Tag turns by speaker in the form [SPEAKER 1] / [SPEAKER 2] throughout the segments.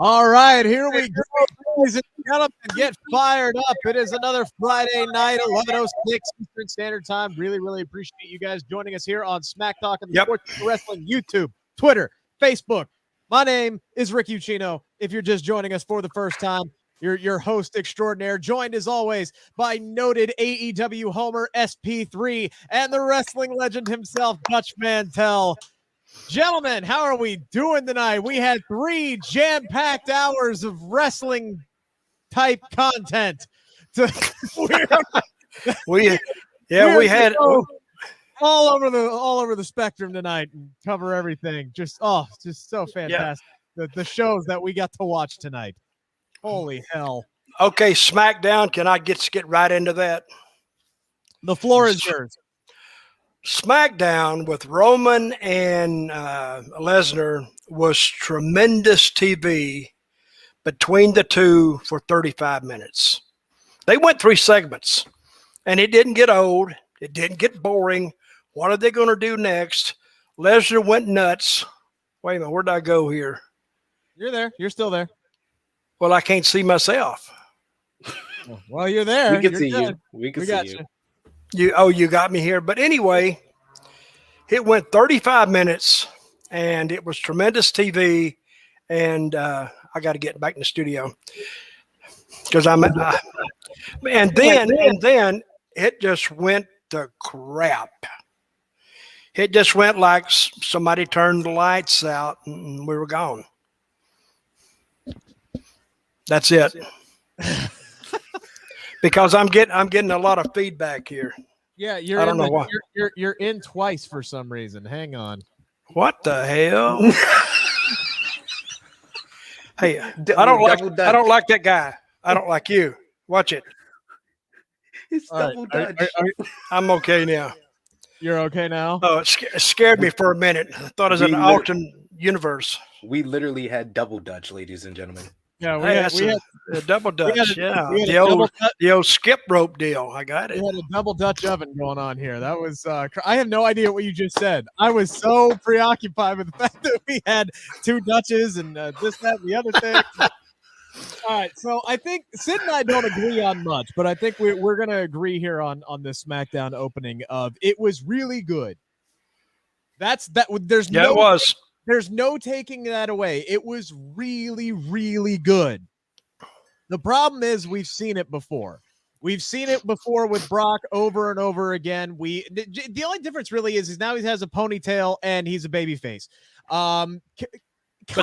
[SPEAKER 1] All right, here we go, ladies and gentlemen. Get fired up. It is another Friday night, 11:06 Eastern Standard Time. Really appreciate you guys joining us here on Smack Talk and the Sportskeeda Wrestling YouTube, Twitter, Facebook. My name is Rick Ucchino. If you're just joining us for the first time, your host extraordinaire, joined as always by noted AEW homer SP3 and the wrestling legend himself, Dutch Mantell. Gentlemen, how are we doing tonight? We had 3 jam-packed hours of wrestling type content.
[SPEAKER 2] We had
[SPEAKER 1] all over the spectrum tonight and cover everything. Just so fantastic. Yeah. The shows that we got to watch tonight. Holy hell.
[SPEAKER 2] Okay, SmackDown. Can I get right into that?
[SPEAKER 1] The floor is yours.
[SPEAKER 2] SmackDown with Roman and Lesnar was tremendous TV between the two for 35 minutes. They went 3 segments, and it didn't get old. It didn't get boring. What are they going to do next? Lesnar went nuts. Wait a minute, where'd I go here?
[SPEAKER 1] You're there. You're still there.
[SPEAKER 2] Well, I can't see myself.
[SPEAKER 1] Well, you're there.
[SPEAKER 3] We can see you. We can see you.
[SPEAKER 2] You got me here. But anyway, it went 35 minutes, and it was tremendous TV. And I got to get back in the studio because and then it just went to crap. It just went like somebody turned the lights out and we were gone. That's it. Because I'm getting a lot of feedback here.
[SPEAKER 1] Yeah,
[SPEAKER 2] I don't know why.
[SPEAKER 1] You're in twice for some reason. Hang on.
[SPEAKER 2] What the hell? Hey, I don't like that guy. I don't like you. Watch it.
[SPEAKER 3] It's double Dutch.
[SPEAKER 2] I'm okay now.
[SPEAKER 1] You're okay now?
[SPEAKER 2] Oh, it scared me for a minute. I thought it was an alternate universe.
[SPEAKER 3] We literally had double Dutch, ladies and gentlemen.
[SPEAKER 1] Yeah, we had
[SPEAKER 2] a double Dutch. The old skip rope deal. I got it.
[SPEAKER 1] We had a double Dutch oven going on here. That was I have no idea what you just said. I was so preoccupied with the fact that we had 2 Dutches and this, that, and the other thing. All right, so I think Sid and I don't agree on much, but I think we're going to agree here on this SmackDown opening of it was really good.
[SPEAKER 2] It was.
[SPEAKER 1] There's no taking that away. It was really good. The problem is we've seen it before. We've seen it before with Brock over and over again. The only difference really is now he has a ponytail and he's a babyface.
[SPEAKER 2] But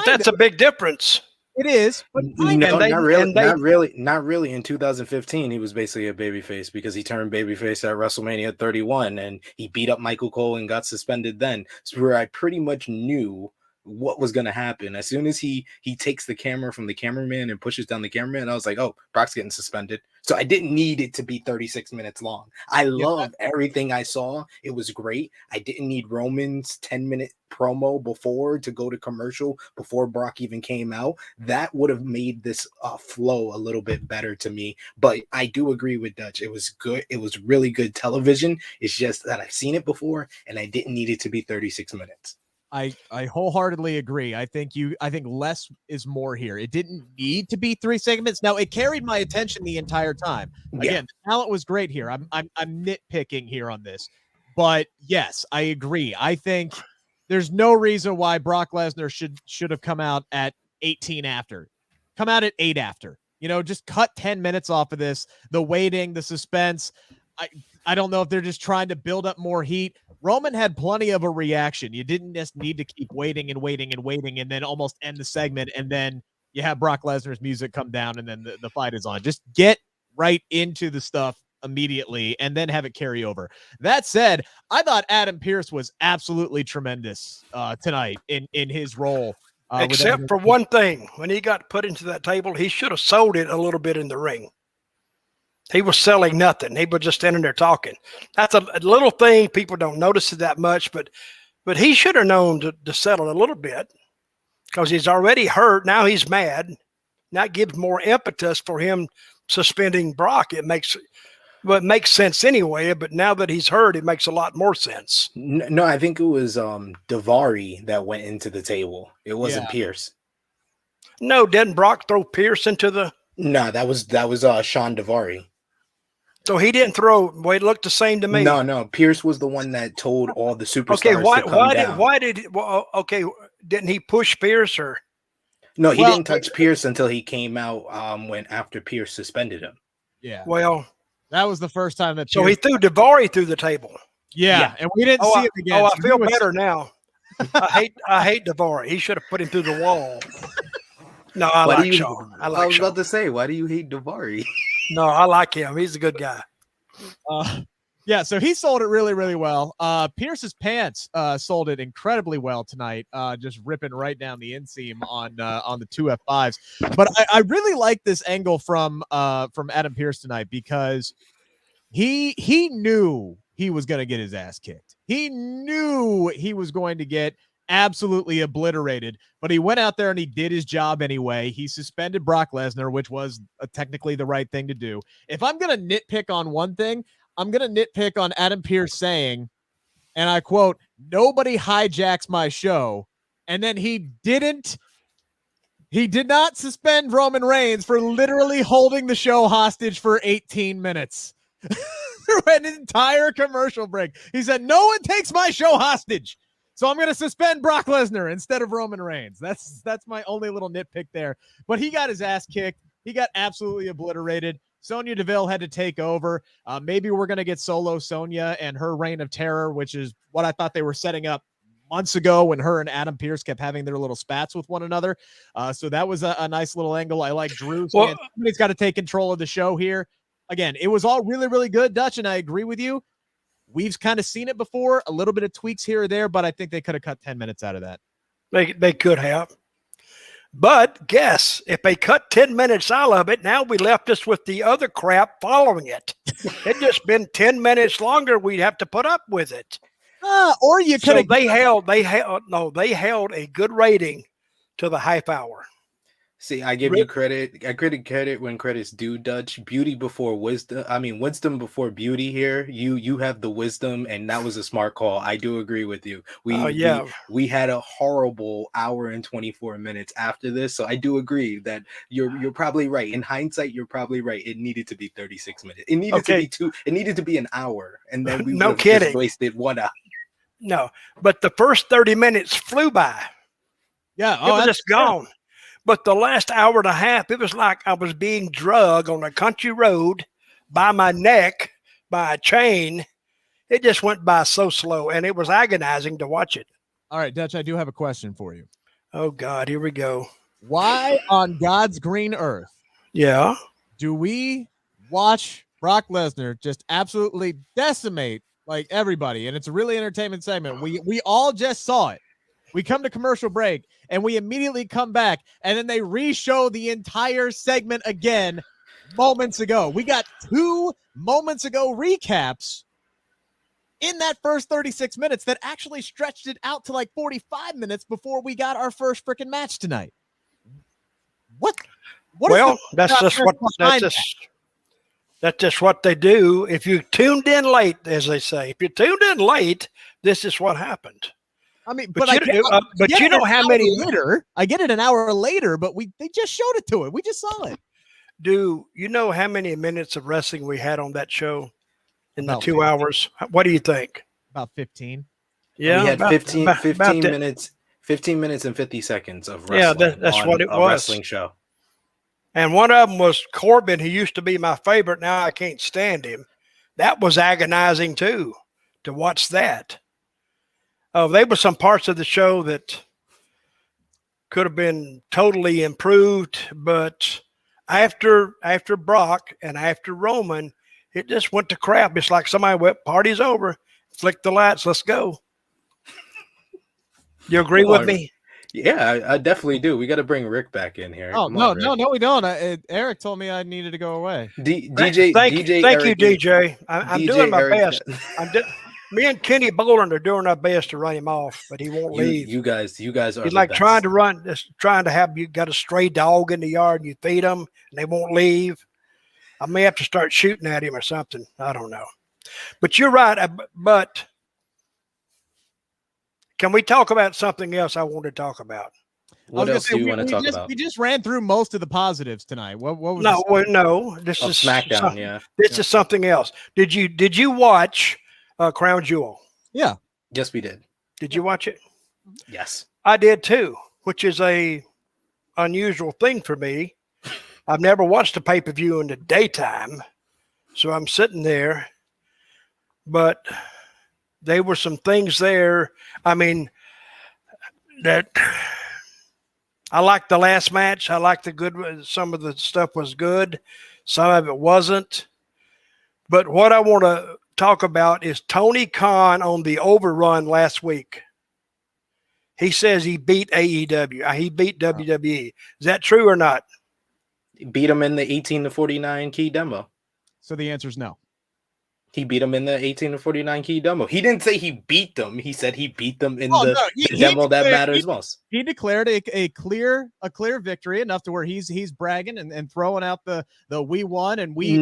[SPEAKER 2] that's a big difference.
[SPEAKER 1] It is, but
[SPEAKER 3] not really. In 2015, he was basically a babyface because he turned babyface at WrestleMania 31, and he beat up Michael Cole and got suspended then. So where I pretty much knew what was going to happen. As soon as he takes the camera from the cameraman and pushes down the cameraman, I was like, oh, Brock's getting suspended. So I didn't need it to be 36 minutes long. I love everything I saw. It was great. I didn't need Roman's 10-minute promo before to go to commercial before Brock even came out. That would have made this flow a little bit better to me. But I do agree with Dutch. It was good. It was really good television. It's just that I've seen it before and I didn't need it to be 36 minutes.
[SPEAKER 1] I wholeheartedly agree. I think less is more here. It didn't need to be 3 segments. Now it carried my attention the entire time. Again, the talent was great here. I'm nitpicking here on this, but yes, I agree. I think there's no reason why Brock Lesnar should have come out at 18 after. Come out at 8 after. Just cut 10 minutes off of this. The waiting, the suspense. I don't know if they're just trying to build up more heat. Roman had plenty of a reaction. You didn't just need to keep waiting and then almost end the segment. And then you have Brock Lesnar's music come down and then the fight is on. Just get right into the stuff immediately and then have it carry over. That said, I thought Adam Pearce was absolutely tremendous tonight in his role.
[SPEAKER 2] Except for one thing. When he got put into that table, he should have sold it a little bit in the ring. He was selling nothing. He was just standing there talking. That's a little thing. People don't notice it that much, but he should have known to sell it a little bit because he's already hurt. Now he's mad. That gives more impetus for him suspending Brock. It makes sense anyway, but now that he's hurt, it makes a lot more sense.
[SPEAKER 3] No, I think it was Daivari that went into the table. It wasn't Pearce.
[SPEAKER 2] No, didn't Brock throw Pearce into the?
[SPEAKER 3] No, that was Sean Daivari.
[SPEAKER 2] So he didn't throw. Well, it looked the same to me.
[SPEAKER 3] No. Pearce was the one that told all the superstars
[SPEAKER 2] Okay,
[SPEAKER 3] to come down.
[SPEAKER 2] Why did? Well, okay, didn't he push Pearce or?
[SPEAKER 3] No, he didn't touch Pearce until he came out. When after Pearce suspended him.
[SPEAKER 1] Yeah.
[SPEAKER 2] Well,
[SPEAKER 1] that was the first time that.
[SPEAKER 2] So he threw Daivari through the table.
[SPEAKER 1] Yeah, and we didn't see it again.
[SPEAKER 2] Oh, I feel better now. I hate Daivari. He should have put him through the wall. No, I like Sean.
[SPEAKER 3] I was about to say, why do you hate Daivari?
[SPEAKER 2] No, I like him. He's a good guy.
[SPEAKER 1] Yeah, so he sold it really, really well. Pearce's pants sold it incredibly well tonight, just ripping right down the inseam on the two F5s. But I really like this angle from Adam Pearce tonight because he knew he was going to get his ass kicked. He knew he was going to get absolutely obliterated, but he went out there and he did his job anyway. He suspended Brock Lesnar, which was technically the right thing to do. If I'm going to nitpick on one thing, I'm going to nitpick on Adam Pearce saying, and I quote, "Nobody hijacks my show." And then he did not suspend Roman Reigns for literally holding the show hostage for 18 minutes. Through an entire commercial break. He said, "No one takes my show hostage. So I'm going to suspend Brock Lesnar instead of Roman Reigns." That's my only little nitpick there. But he got his ass kicked. He got absolutely obliterated. Sonya Deville had to take over. Maybe we're going to get solo Sonya and her reign of terror, which is what I thought they were setting up months ago when her and Adam Pearce kept having their little spats with one another. So that was a nice little angle. I like Drew saying somebody's got to take control of the show here. Again, it was all really, really good, Dutch, and I agree with you. We've kind of seen it before, a little bit of tweaks here or there, but I think they could have cut 10 minutes out of that.
[SPEAKER 2] They could have. But guess, if they cut 10 minutes out of it, now we left us with the other crap following it. It just been 10 minutes longer, we'd have to put up with it.
[SPEAKER 1] Or you could have.
[SPEAKER 2] So they held a good rating to the half hour.
[SPEAKER 3] See, I give you credit. I credit when credit's due, Dutch. Beauty before wisdom. I mean, wisdom before beauty here. You have the wisdom, and that was a smart call. I do agree with you. We had a horrible hour and 24 minutes after this, so I do agree that you're probably right. In hindsight, you're probably right. It needed to be 36 minutes. It needed to be two. It needed to be an hour, and then we would have just wasted 1 hour.
[SPEAKER 2] No, but the first 30 minutes flew by.
[SPEAKER 1] Yeah,
[SPEAKER 2] it was just gone. But the last hour and a half, it was like I was being drugged on a country road by my neck, by a chain. It just went by so slow, and it was agonizing to watch it.
[SPEAKER 1] All right, Dutch, I do have a question for you.
[SPEAKER 2] Oh, God, here we go.
[SPEAKER 1] Why on God's green earth do we watch Brock Lesnar just absolutely decimate like everybody? And it's a really entertainment segment. We all just saw it. We come to commercial break, and we immediately come back, and then they re-show the entire segment again moments ago. We got 2 moments ago recaps in that first 36 minutes that actually stretched it out to like 45 minutes before we got our first freaking match tonight. What
[SPEAKER 2] that's just what they do. If you tuned in late, as they say, if you tuned in late, this is what happened.
[SPEAKER 1] I mean,
[SPEAKER 2] but you know how many
[SPEAKER 1] later? I get it an hour later, but they just showed it to it. We just saw it.
[SPEAKER 2] Do you know how many minutes of wrestling we had on that show in the 2 hours? What do you think?
[SPEAKER 1] About 15.
[SPEAKER 2] Yeah,
[SPEAKER 3] we had 15 minutes, 15 minutes and 50 seconds of wrestling.
[SPEAKER 2] Yeah, that's what it was.
[SPEAKER 3] Wrestling show.
[SPEAKER 2] And one of them was Corbin, who used to be my favorite. Now I can't stand him. That was agonizing too, to watch that. There were some parts of the show that could have been totally improved, but after Brock and after Roman, it just went to crap. It's like somebody went, "Party's over. Flick the lights. Let's go." You agree with me?
[SPEAKER 3] Yeah, I definitely do. We got to bring Rick back in here.
[SPEAKER 1] Oh, no, we don't. Eric told me I needed to go away.
[SPEAKER 3] DJ,
[SPEAKER 2] thank you, DJ. I'm doing my
[SPEAKER 3] Eric.
[SPEAKER 2] best. Me and Kenny Bolin are doing our best to run him off, but he won't leave.
[SPEAKER 3] You guys are.
[SPEAKER 2] He's like trying to have you got a stray dog in the yard and you feed them and they won't leave. I may have to start shooting at him or something. I don't know. But you're right. But can we talk about something else I want to talk about?
[SPEAKER 3] What else do you want to talk about?
[SPEAKER 1] We just ran through most of the positives tonight. What was
[SPEAKER 2] no. This is
[SPEAKER 3] SmackDown. Yeah,
[SPEAKER 2] this is something else. Did you watch Crown Jewel?
[SPEAKER 1] Yeah.
[SPEAKER 3] Yes, we did.
[SPEAKER 2] Did you watch it?
[SPEAKER 3] Yes,
[SPEAKER 2] I did too, which is a unusual thing for me. I've never watched a pay-per-view in the daytime, so I'm sitting there. But there were some things there. I mean, that I liked the last match. I liked the good. Some of the stuff was good. Some of it wasn't. But what I want to talk about is Tony Khan on the overrun last week. He says he beat AEW. He beat WWE. Is that true or not?
[SPEAKER 3] Beat him in the 18-49 key demo.
[SPEAKER 1] So the answer is no.
[SPEAKER 3] He beat them in the 18-49 key demo. He didn't say he beat them. He said he beat them in the demo that matters most.
[SPEAKER 1] He declared a clear victory, enough to where he's bragging and throwing out the we won and we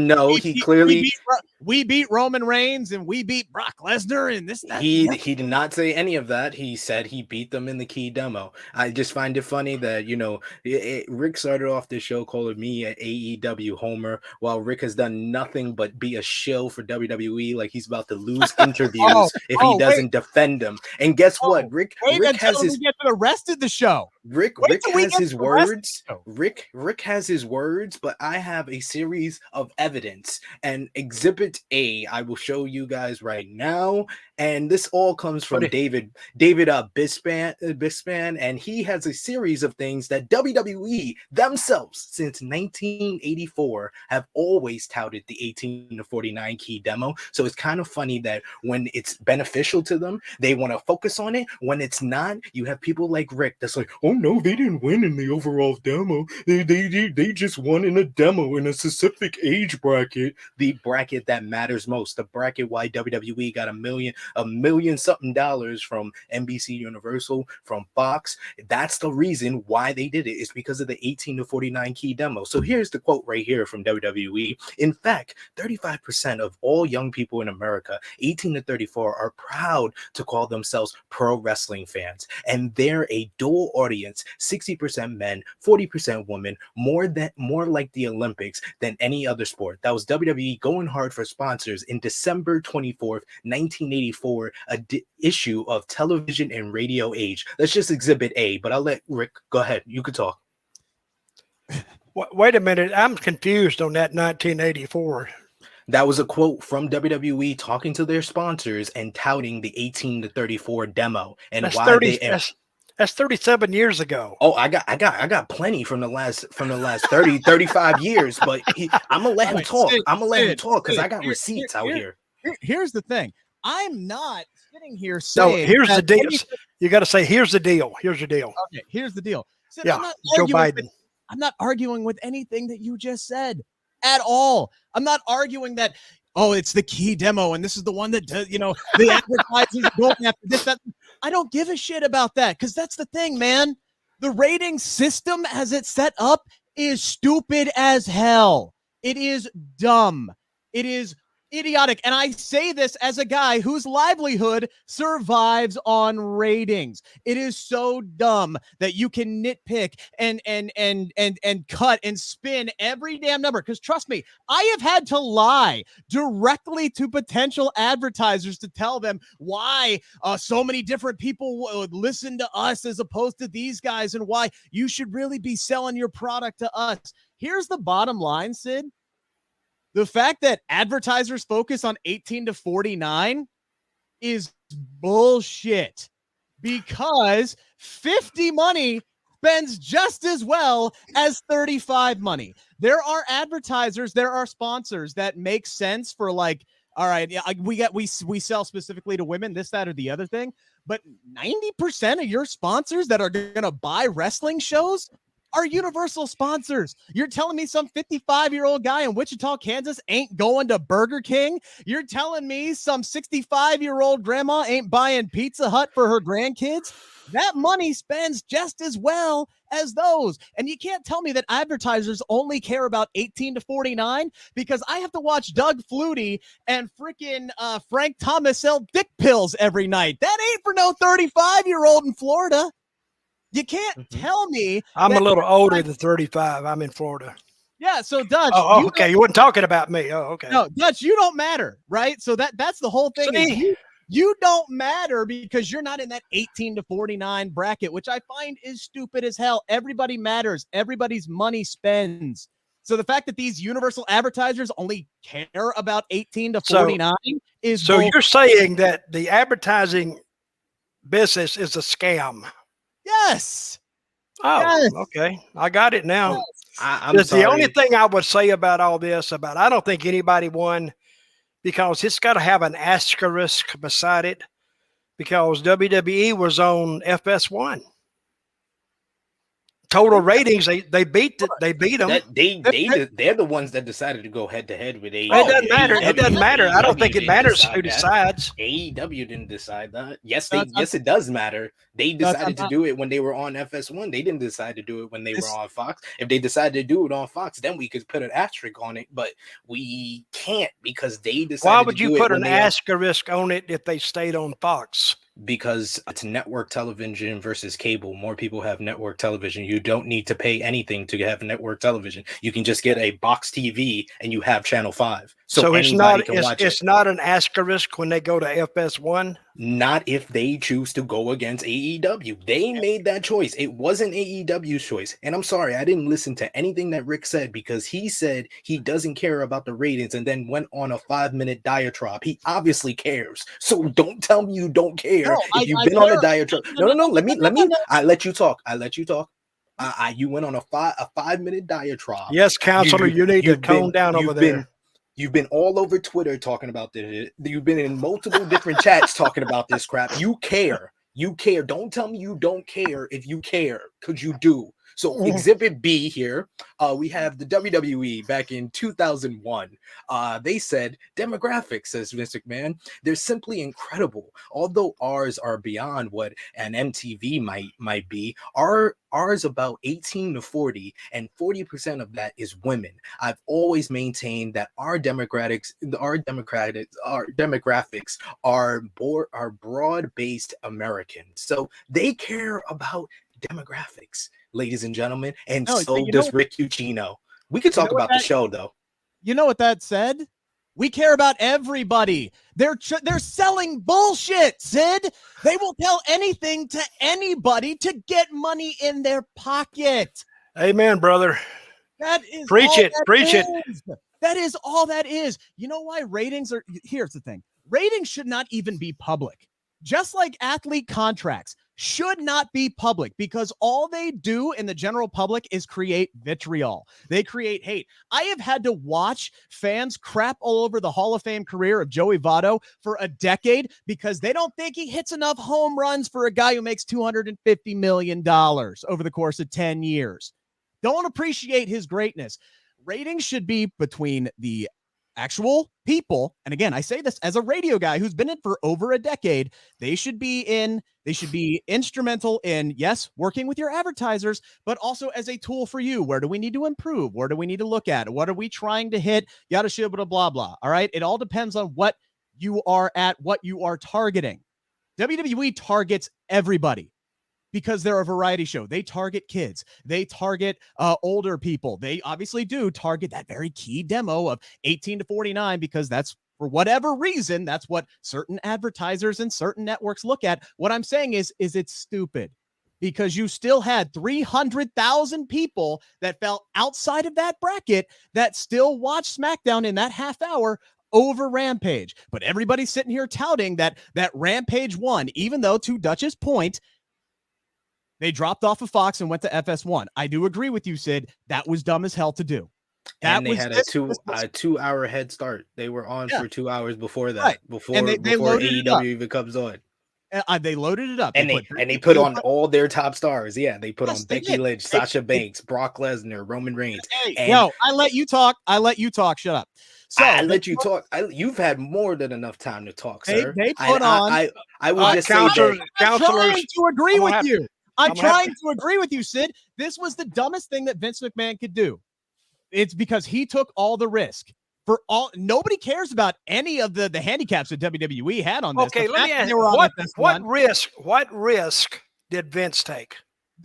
[SPEAKER 1] beat Roman Reigns and we beat Brock Lesnar and this.
[SPEAKER 3] He did not say any of that. He said he beat them in the key demo. I just find it funny that Rick started off this show calling me an AEW homer, while Rick has done nothing but be a shill for WWE. Like he's about to lose interviews if he doesn't defend them. And guess what? Rick has his get
[SPEAKER 1] to the rest of the show.
[SPEAKER 3] Rick has his words. Rick has his words, but I have a series of evidence. And Exhibit A, I will show you guys right now. And this all comes from David Bispan, and he has a series of things that WWE themselves since 1984 have always touted the 18-49 key demo. So it's kind of funny that when it's beneficial to them, they want to focus on it. When it's not, you have people like Rick that's like, oh no, they didn't win in the overall demo. They just won in a demo in a specific age bracket, the bracket that matters most, the bracket why WWE got $1 million something from NBC Universal, from Fox. That's the reason why they did it. It's because of the 18-49 key demo. So here's the quote right here from WWE. In fact, 35% of all young people in America, 18 to 34, are proud to call themselves pro wrestling fans. And they're a dual audience, 60% men, 40% women, more like the Olympics than any other sport. That was WWE going hard for sponsors in December 24th, 1984, issue of Television and Radio Age. That's just Exhibit A, but I'll let Rick go ahead. You could talk.
[SPEAKER 2] Wait a minute. I'm confused on that 1984.
[SPEAKER 3] That was a quote from WWE talking to their sponsors and touting the 18-34 demo and
[SPEAKER 2] that's 37 years ago.
[SPEAKER 3] Oh, I got plenty from the last 30, 35 years, but I'm gonna let him talk. I'm gonna let him talk because I got receipts out here.
[SPEAKER 1] Here's the thing. I'm not sitting here saying.
[SPEAKER 2] No, here's the deal. You got to say, here's the deal. Here's your deal.
[SPEAKER 1] Okay, here's the deal. So
[SPEAKER 2] yeah, Joe Biden.
[SPEAKER 1] I'm not arguing with anything that you just said at all. I'm not arguing that, oh, it's the key demo and this is the one that does, the advertisers don't have to this, that. I don't give a shit about that because that's the thing, man. The rating system as it's set up is stupid as hell. It is dumb. It is idiotic. And I say this as a guy whose livelihood survives on ratings. It is so dumb that you can nitpick and cut and spin every damn number. Because trust me, I have had to lie directly to potential advertisers to tell them why so many different people would listen to us as opposed to these guys and why you should really be selling your product to us. Here's the bottom line, Sid. The fact that advertisers focus on 18-49 is bullshit because 50 money spends just as well as 35 money. There are advertisers, there are sponsors that make sense for like, all right, yeah, we sell specifically to women, this, that, or the other thing. But 90% of your sponsors that are going to buy wrestling shows are universal sponsors. You're telling me some 55-year-old guy in Wichita, Kansas ain't going to Burger King? You're telling me some 65-year-old grandma ain't buying Pizza Hut for her grandkids? That money spends just as well as those. And you can't tell me that advertisers only care about 18-49 because I have to watch Doug Flutie and freaking Frank Thomas sell dick pills every night. That ain't for no 35-year-old in Florida. You can't tell me.
[SPEAKER 2] I'm a little older than 35. I'm in Florida.
[SPEAKER 1] Yeah, so Dutch.
[SPEAKER 2] Okay. You weren't talking about me. Oh, okay.
[SPEAKER 1] No, Dutch, you don't matter, right? So that's the whole thing. Is you don't matter because you're not in that 18 to 49 bracket, which I find is stupid as hell. Everybody matters. Everybody's money spends. So the fact that these universal advertisers only care about 18 to 49 is
[SPEAKER 2] so you're saying that the advertising business is a scam.
[SPEAKER 1] Yes.
[SPEAKER 2] Oh,
[SPEAKER 1] yes.
[SPEAKER 2] Okay. I got it now.
[SPEAKER 1] Yes.
[SPEAKER 3] I'm sorry.
[SPEAKER 2] The only thing I would say about all this, I don't think anybody won, because it's got to have an asterisk beside it, because WWE was on FS1. Total ratings, they beat them.
[SPEAKER 3] They're the ones that decided to go head to head with AEW.
[SPEAKER 2] It doesn't matter. It doesn't matter. I don't think it matters who decides.
[SPEAKER 3] AEW didn't decide that. Yes, it does matter. They decided to do it when they were on FS1. They didn't decide to do it when they were on Fox. If they decided to do it on Fox, then we could put an asterisk on it. But we can't, because they decided.
[SPEAKER 2] Why would you put an asterisk on it if they stayed on Fox?
[SPEAKER 3] Because it's network television versus cable. More people have network television. You don't need to pay anything to have network television. You can just get a box TV and you have Channel 5. So
[SPEAKER 2] it's not an asterisk when they go to FS1?
[SPEAKER 3] Not if they choose to go against AEW. They made that choice. It wasn't AEW's choice. And I'm sorry, I didn't listen to anything that Rick said, because he said he doesn't care about the ratings and then went on a 5-minute diatribe. He obviously cares. So don't tell me you don't care. If you've been on a diatribe. No. I let you talk. You went on a 5-minute diatribe.
[SPEAKER 2] Yes, counselor, you need to tone down over there.
[SPEAKER 3] You've been all over Twitter talking about this. You've been in multiple different chats talking about this crap. You care. You care. Don't tell me you don't care if you care, because you do. So Exhibit B here, we have the WWE back in 2001. They said, demographics, says Vince McMahon, they're simply incredible. Although ours are beyond what an MTV might be, ours about 18 to 40, and 40% of that is women. I've always maintained that our demographics are broad-based Americans. So they care about demographics, ladies and gentlemen, and so does Rick Ucchino. We could talk about the show, though.
[SPEAKER 1] You know what that said? We care about everybody. They're selling bullshit, Sid. They will tell anything to anybody to get money in their pocket.
[SPEAKER 2] Amen, brother.
[SPEAKER 1] That is
[SPEAKER 2] preach it.
[SPEAKER 1] That is all that is. You know why ratings are? Here's the thing. Ratings should not even be public. Just like athlete contracts should not be public, because all they do in the general public is create vitriol. They create hate. I have had to watch fans crap all over the Hall of Fame career of Joey Votto for a decade because they don't think he hits enough home runs for a guy who makes $250 million over the course of 10 years. Don't appreciate his greatness. Ratings should be between the actual people, and again, I say this as a radio guy who's been in for over a decade. They should be instrumental in, yes, working with your advertisers, but also as a tool for you. Where do we need to improve? Where do we need to look at? What are we trying to hit? Yada shibba blah blah. All right, it all depends on what you are at, what you are targeting. WWE targets everybody, because they're a variety show. They target kids. They target older people. They obviously do target that very key demo of 18 to 49, because that's, for whatever reason, that's what certain advertisers and certain networks look at. What I'm saying is it's stupid, because you still had 300,000 people that fell outside of that bracket that still watched SmackDown in that half hour over Rampage. But everybody's sitting here touting that Rampage won, even though, to Dutch's point, they dropped off of Fox and went to FS1. I do agree with you, Sid. That was dumb as hell to do.
[SPEAKER 3] And they had a 2-hour head start. They were on for 2 hours before that, right. before AEW even comes on.
[SPEAKER 1] They loaded it up.
[SPEAKER 3] And they put on all their top stars. Yeah, they put on Becky Lynch, Sasha Banks, Brock Lesnar, Roman Reigns.
[SPEAKER 1] Yo, I let you talk. Shut up. So
[SPEAKER 3] I let you talk. You've had more than enough time to talk, sir.
[SPEAKER 1] They put on.
[SPEAKER 3] I would just say that
[SPEAKER 1] counselors to agree with you. I'm trying to agree with you, Sid. This was the dumbest thing that Vince McMahon could do. It's because he took all the risk. Nobody cares about any of the handicaps that WWE had on this.
[SPEAKER 2] Okay, let me ask you, what risk did Vince take?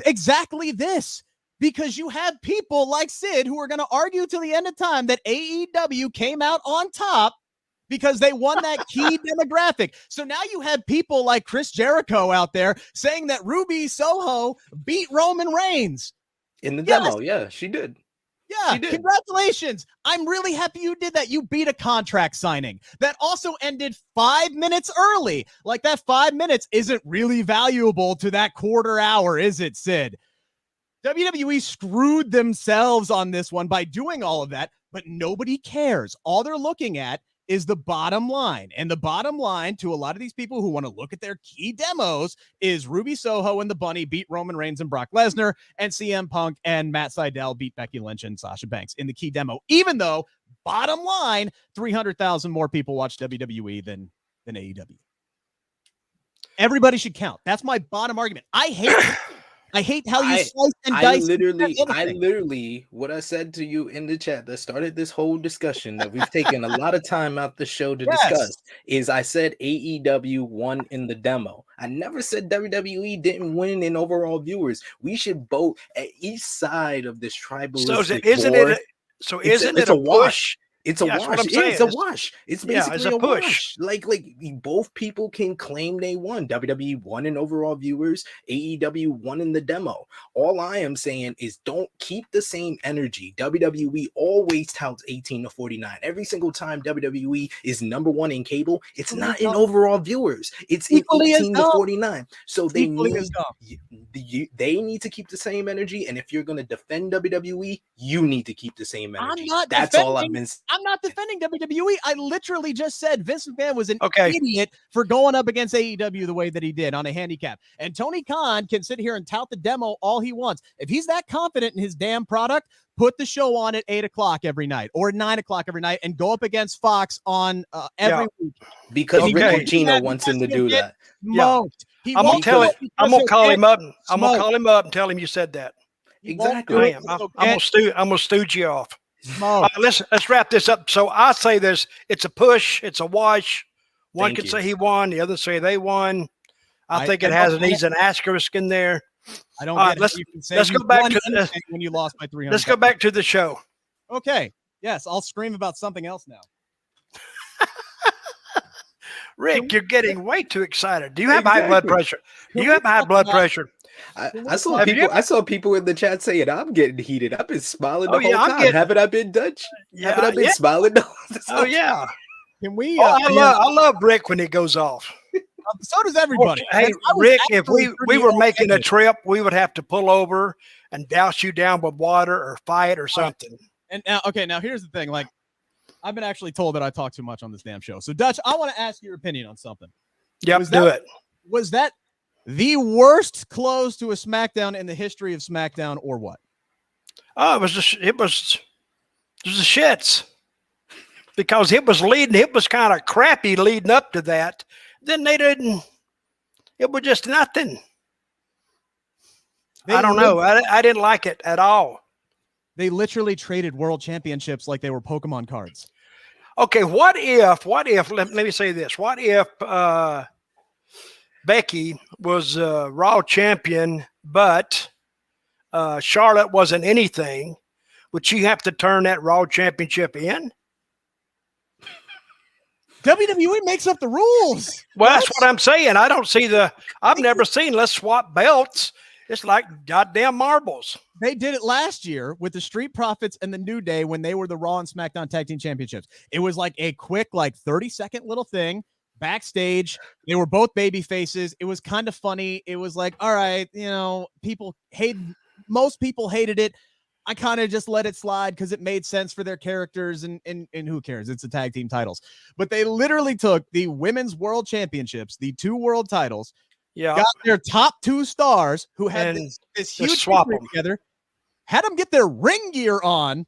[SPEAKER 1] exactly this. Because you have people like Sid who are going to argue till the end of time that AEW came out on top because they won that key demographic. So now you have people like Chris Jericho out there saying that Ruby Soho beat Roman Reigns.
[SPEAKER 3] In the demo, yeah, she did.
[SPEAKER 1] Yeah, congratulations. I'm really happy you did that. You beat a contract signing that also ended 5 minutes early. Like that 5 minutes isn't really valuable to that quarter hour, is it, Sid? WWE screwed themselves on this one by doing all of that, but nobody cares. All they're looking at is the bottom line. And the bottom line to a lot of these people who want to look at their key demos is Ruby Soho and the Bunny beat Roman Reigns and Brock Lesnar, and CM Punk and Matt Sydal beat Becky Lynch and Sasha Banks in the key demo, even though, bottom line, 300,000 more people watch WWE than AEW. Everybody should count. That's my bottom argument. I hate how you slice and dice.
[SPEAKER 3] I literally, what I said to you in the chat that started this whole discussion that we've taken a lot of time out the show to discuss is I said AEW won in the demo. I never said WWE didn't win in overall viewers. We should both at each side of this tribalistic war.
[SPEAKER 2] Isn't it a wash?
[SPEAKER 3] It's a wash. It's a wash. It's basically a push. Like both people can claim they won. WWE won in overall viewers. AEW won in the demo. All I am saying is don't keep the same energy. WWE always touts 18 to 49. Every single time WWE is number one in cable, it's not in overall viewers. It's in 18 to 49. So they need to keep the same energy. And if you're going to defend WWE, you need to keep the same energy. That's all I've been saying.
[SPEAKER 1] I'm not defending WWE. I literally just said Vince McMahon was an idiot for going up against AEW the way that he did on a handicap. And Tony Khan can sit here and tout the demo all he wants. If he's that confident in his damn product, put the show on at 8 o'clock every night or 9 o'clock every night and go up against Fox on every week.
[SPEAKER 3] Because Rick Ucchino wants him to do that.
[SPEAKER 1] Smoked.
[SPEAKER 2] I'm gonna call him up. I'm gonna call him up and tell him you said that.
[SPEAKER 3] Exactly.
[SPEAKER 2] I'm gonna stooge you off. Let's wrap this up. So I say it's a push, it's a wash. One could say he won, the other say they won. I think it needs an asterisk in there.
[SPEAKER 1] I don't get
[SPEAKER 2] let's go back to
[SPEAKER 1] when you lost by 300.
[SPEAKER 2] Let's go back to the show.
[SPEAKER 1] Okay. Yes, I'll scream about something else now.
[SPEAKER 2] Rick, you're getting way too excited. Do you have high blood pressure?
[SPEAKER 3] I saw people in the chat saying I'm getting heated. I've been smiling the whole time. Haven't I been Dutch? Haven't I been smiling?
[SPEAKER 2] Oh yeah.
[SPEAKER 1] Can we?
[SPEAKER 2] I love Rick when he goes off.
[SPEAKER 1] So does everybody.
[SPEAKER 2] Hey, Rick, if we were making a trip, we would have to pull over and douse you down with water or fight or something.
[SPEAKER 1] And now here's the thing. Like, I've been actually told that I talk too much on this damn show. So Dutch, I want to ask your opinion on something.
[SPEAKER 2] Yep, do it. Was
[SPEAKER 1] that the worst close to a SmackDown in the history of SmackDown, or what?
[SPEAKER 2] Oh, it was the shits, because it was leading. It was kind of crappy leading up to that. Then they didn't. It was just nothing. I don't know. I didn't like it at all.
[SPEAKER 1] They literally traded world championships like they were Pokemon cards.
[SPEAKER 2] Okay, what if? Let me say this. What if Becky was Raw champion, but Charlotte wasn't anything? Would she have to turn that Raw championship in?
[SPEAKER 1] WWE makes up the rules.
[SPEAKER 2] Well, that's what I'm saying. I don't see I've never seen let's swap belts. It's like goddamn marbles.
[SPEAKER 1] They did it last year with the Street Profits and the New Day when they were the Raw and SmackDown Tag Team Championships. It was like a quick, 30-second little thing backstage. They were both baby faces. It was kind of funny. It was like, all right, most people hated it. I kind of just let it slide because it made sense for their characters, and who cares? It's the tag team titles. But they literally took the women's world championships, the 2 world titles, got their top 2 stars who had this huge swap together, had them get their ring gear on,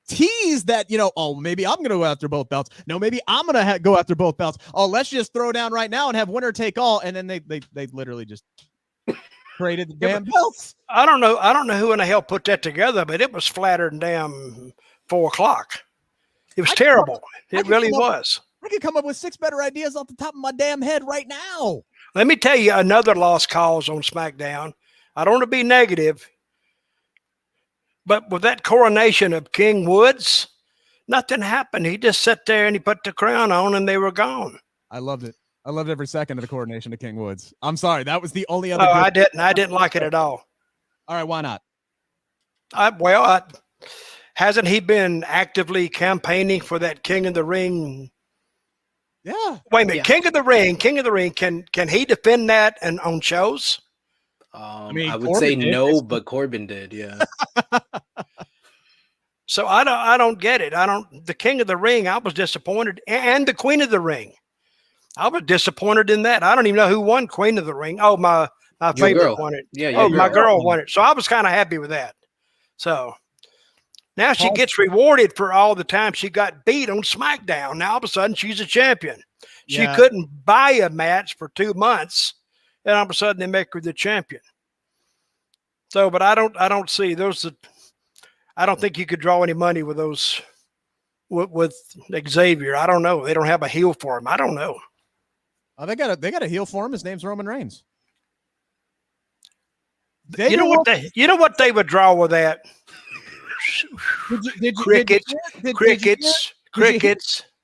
[SPEAKER 1] tease that, maybe I'm going to go after both belts. No, maybe I'm going to go after both belts. Oh, let's just throw down right now and have winner take all. And then they literally just created the damn belts.
[SPEAKER 2] I don't know who in the hell put that together, but it was flatter than damn 4 o'clock. It was terrible. It really was.
[SPEAKER 1] I could come up with 6 better ideas off the top of my damn head right now.
[SPEAKER 2] Let me tell you another lost cause on SmackDown. I don't want to be negative, but with that coronation of King Woods, nothing happened. He just sat there and he put the crown on and they were gone.
[SPEAKER 1] I loved it. I loved every second of the coronation of King Woods. I'm sorry. That was the only other.
[SPEAKER 2] No, I didn't. I didn't like it at all.
[SPEAKER 1] All right. Why not?
[SPEAKER 2] Hasn't he been actively campaigning for that King of the Ring?
[SPEAKER 1] Yeah.
[SPEAKER 2] Wait a minute. Yeah. King of the Ring. Can he defend that and on shows?
[SPEAKER 3] I would Corbin say no, but Corbin did. Yeah.
[SPEAKER 2] So I don't get it. The King of the Ring, I was disappointed, and the Queen of the Ring. I was disappointed in that. I don't even know who won Queen of the Ring. Oh, my favorite won it.
[SPEAKER 3] Yeah,
[SPEAKER 2] my girl won it. So I was kind of happy with that. So now she gets rewarded for all the time she got beat on SmackDown. Now all of a sudden she's a champion. She couldn't buy a match for 2 months, and all of a sudden they make her the champion. So, but I don't see those. I don't think you could draw any money with those with Xavier. I don't know. They don't have a heel for him. I don't know.
[SPEAKER 1] Oh, they got a heel for him. His name's Roman Reigns.
[SPEAKER 2] You know what they would draw with that? Crickets.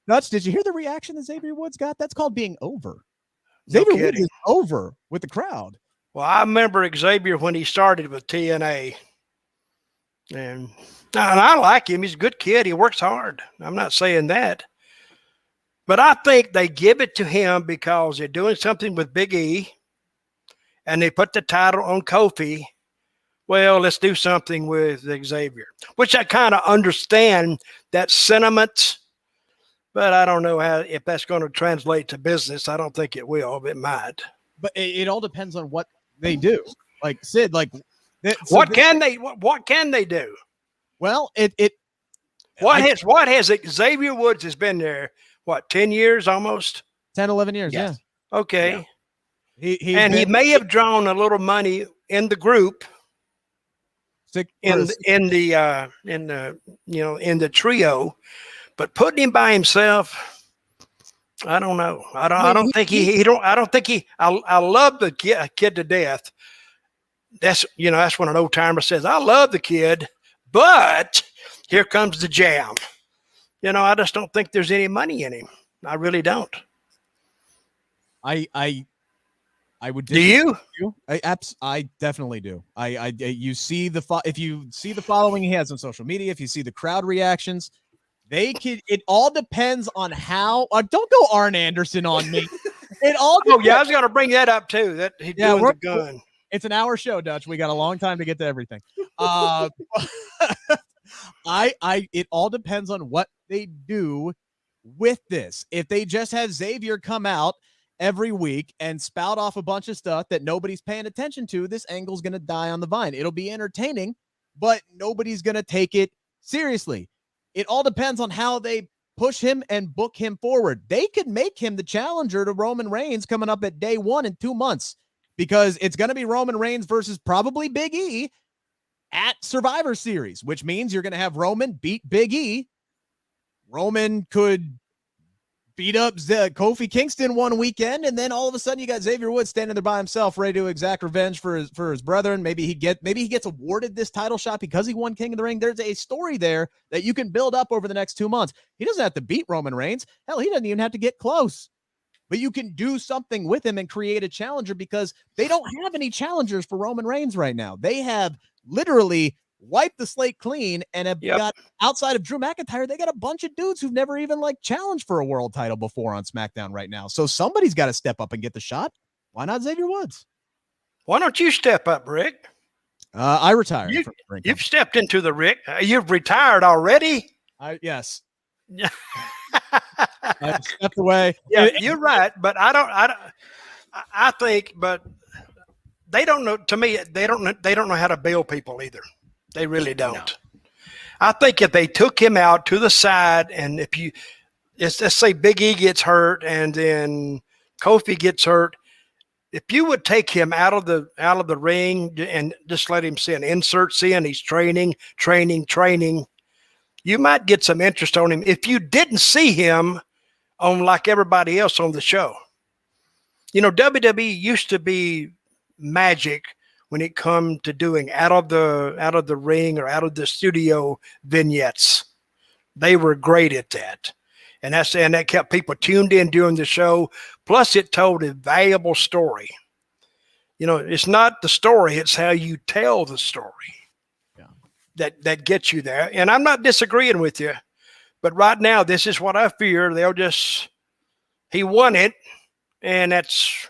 [SPEAKER 1] Dutch, did you hear the reaction that Xavier Woods got? That's called being over. Xavier Woods is over with the crowd.
[SPEAKER 2] Well, I remember Xavier when he started with TNA. And I like him. He's a good kid. He works hard. I'm not saying that. But I think they give it to him because they're doing something with Big E, and they put the title on Kofi. Well, let's do something with Xavier, which I kind of understand that sentiment, but I don't know if that's going to translate to business. I don't think it will, but it might.
[SPEAKER 1] But it all depends on what they do. Like Sid,
[SPEAKER 2] what can they do?
[SPEAKER 1] Well,
[SPEAKER 2] what has Xavier Woods has been there? What, 10 years almost?
[SPEAKER 1] 10, 11 years. Yes.
[SPEAKER 2] Yeah. Okay.
[SPEAKER 1] Yeah.
[SPEAKER 2] He may have drawn a little money in the group. In the trio, but putting him by himself, I don't know. I love the kid to death. That's when an old timer says, I love the kid, but here comes the jam. I just don't think there's any money in him. I really don't.
[SPEAKER 1] I would.
[SPEAKER 2] Do you?
[SPEAKER 1] I definitely do. You see if you see the following he has on social media, if you see the crowd reactions, it all depends on how. Don't go Arn Anderson on me. It all.
[SPEAKER 2] Oh yeah, I was going to bring that up too. That he's doing the gun.
[SPEAKER 1] It's an hour show, Dutch. We got a long time to get to everything. It all depends on what they do with this. If they just have Xavier come out every week and spout off a bunch of stuff that nobody's paying attention to, this angle's going to die on the vine. It'll be entertaining, but nobody's going to take it seriously. It all depends on how they push him and book him forward. They could make him the challenger to Roman Reigns coming up at day 1 in 2 months, because it's going to be Roman Reigns versus probably Big E at Survivor Series, which means you're going to have Roman beat Big E. Roman could beat up Kofi Kingston one weekend, and then all of a sudden you got Xavier Woods standing there by himself, ready to exact revenge for his brethren. Maybe he gets awarded this title shot because he won King of the Ring. There's a story there that you can build up over the next 2 months. He doesn't have to beat Roman Reigns. Hell, he doesn't even have to get close. But you can do something with him and create a challenger, because they don't have any challengers for Roman Reigns right now. They have literally wiped the slate clean and have got, outside of Drew McIntyre, they got a bunch of dudes who've never even challenged for a world title before on SmackDown right now. So somebody's got to step up and get the shot. Why not Xavier Woods?
[SPEAKER 2] Why don't you step up, Rick?
[SPEAKER 1] I retired.
[SPEAKER 2] You've stepped into the Rick. You've retired already?
[SPEAKER 1] Yes. I stepped away.
[SPEAKER 2] Yeah, you're right, but I think, but they don't know. To me, they don't know how to build people either. They really don't. No. I think if they took him out to the side, and let's say Big E gets hurt and then Kofi gets hurt, if you would take him out of the ring and just let him see an insert scene, he's training, you might get some interest on him if you didn't see him on like everybody else on the show. WWE used to be magic when it come to doing out of the ring or out of the studio vignettes. They were great at that. And that kept people tuned in during the show. Plus, it told a valuable story. You know, it's not the story, it's how you tell the story that gets you there. And I'm not disagreeing with you, but right now, this is what I fear. He won it, and that's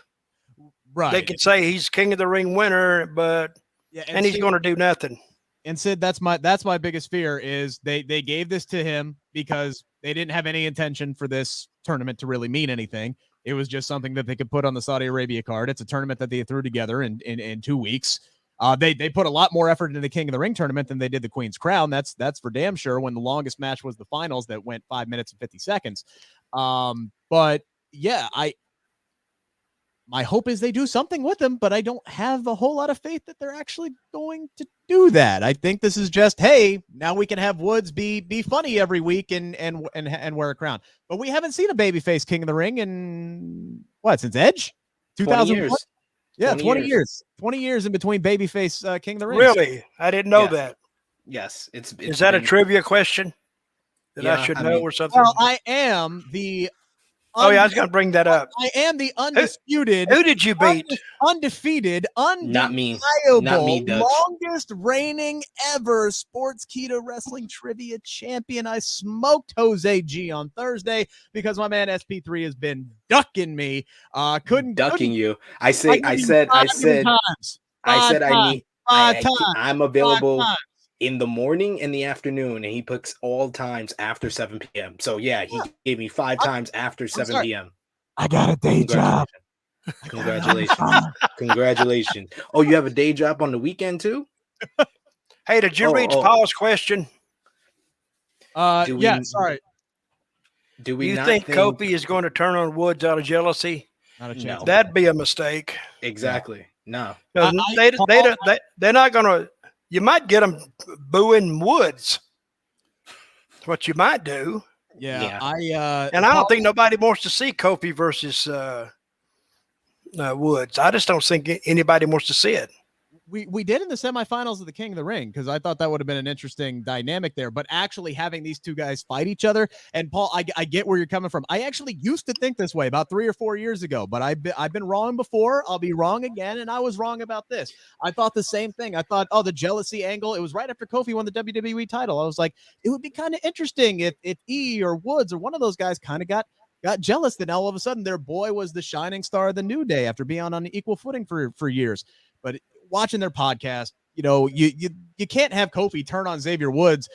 [SPEAKER 2] right. They could say he's King of the Ring winner, but and he's going to do nothing.
[SPEAKER 1] And Sid, that's my biggest fear is they gave this to him because they didn't have any intention for this tournament to really mean anything. It was just something that they could put on the Saudi Arabia card. It's a tournament that they threw together in 2 weeks. They put a lot more effort into the King of the Ring tournament than they did the Queen's Crown. That's for damn sure, when the longest match was the finals that went 5 minutes and 50 seconds. But yeah, my hope is they do something with him, but I don't have a whole lot of faith that they're actually going to do that. I think this is just, hey, now we can have Woods be funny every week and wear a crown. But we haven't seen a babyface King of the Ring in since Edge?
[SPEAKER 3] 20 years.
[SPEAKER 1] Yeah, 20 years. 20 years in between babyface King of the Ring.
[SPEAKER 2] Really? I didn't know that.
[SPEAKER 3] Yes.
[SPEAKER 2] Is that a trivia question that I should know or something?
[SPEAKER 1] Well, I am the
[SPEAKER 2] I was going to bring that up.
[SPEAKER 1] I am the undisputed.
[SPEAKER 2] Who did you beat?
[SPEAKER 1] Undefeated,
[SPEAKER 3] not me, Dutch.
[SPEAKER 1] Longest reigning ever Sportskeeda Wrestling Trivia Champion. I smoked Jose G on Thursday because my man SP3 has been ducking me.
[SPEAKER 3] Ducking you. I'm available in the morning and the afternoon, and he picks all times after 7 p.m. So yeah, he gave me 5 times after 7 p.m.
[SPEAKER 1] I got a day job.
[SPEAKER 3] Congratulations. Oh, you have a day job on the weekend too?
[SPEAKER 2] Hey, did you reach Paul's question?
[SPEAKER 1] Sorry.
[SPEAKER 3] Do we
[SPEAKER 2] think Kofi is going to turn on Woods out of jealousy?
[SPEAKER 1] Not a chance.
[SPEAKER 2] That'd be a mistake.
[SPEAKER 3] Exactly. No.
[SPEAKER 2] They're not going to. You might get them booing Woods. That's what you might do.
[SPEAKER 1] Yeah.
[SPEAKER 2] I don't think nobody wants to see Kofi versus Woods. I just don't think anybody wants to see it.
[SPEAKER 1] We did in the semifinals of the King of the Ring because I thought that would have been an interesting dynamic there. But actually having these two guys fight each other, and Paul, I get where you're coming from. I actually used to think this way about 3 or 4 years ago, but I've been wrong before. I'll be wrong again, and I was wrong about this. I thought the same thing. I thought, the jealousy angle. It was right after Kofi won the WWE title. I was like, it would be kind of interesting if E or Woods or one of those guys kind of got jealous. Then all of a sudden their boy was the shining star of the New Day after being on an equal footing for years. But watching their podcast, you can't have Kofi turn on Xavier Woods.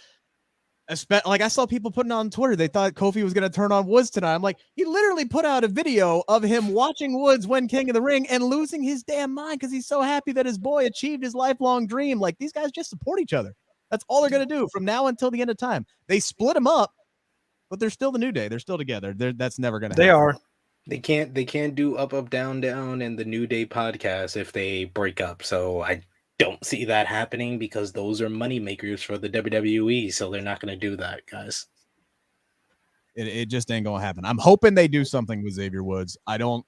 [SPEAKER 1] Like I saw people putting on Twitter, they thought Kofi was going to turn on Woods tonight. I'm like, he literally put out a video of him watching Woods win King of the Ring and losing his damn mind because he's so happy that his boy achieved his lifelong dream. Like, these guys just support each other. That's all they're going to do from now until the end of time. They split them up, but they're still the New Day. They're still together. That's never going to happen.
[SPEAKER 2] They are.
[SPEAKER 3] They can't do up, down, down and the New Day podcast if they break up. So I don't see that happening because those are money makers for the WWE. So they're not going to do that, guys.
[SPEAKER 1] It just ain't going to happen. I'm hoping they do something with Xavier Woods. I don't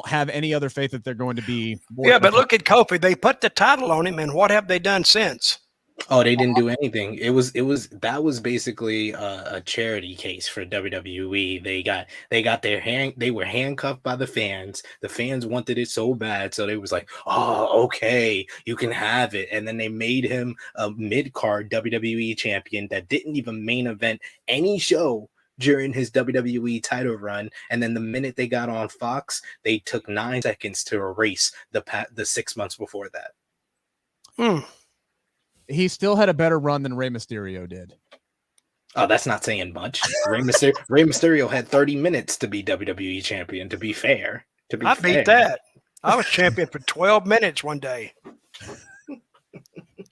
[SPEAKER 1] have any other faith that they're going to be.
[SPEAKER 2] But look at Kofi. They put the title on him, and what have they done since?
[SPEAKER 3] Oh, they didn't do anything. That was basically a charity case for WWE. They were handcuffed by the fans. The fans wanted it so bad, so they was like, "Oh, okay, you can have it." And then they made him a mid-card WWE champion that didn't even main event any show during his WWE title run. And then the minute they got on Fox, they took 9 seconds to erase the 6 months before that.
[SPEAKER 1] He still had a better run than Rey Mysterio did.
[SPEAKER 3] Oh, that's not saying much. Rey Mysterio had 30 minutes to be WWE champion, to be fair.
[SPEAKER 2] I beat that. I was champion for 12 minutes one day.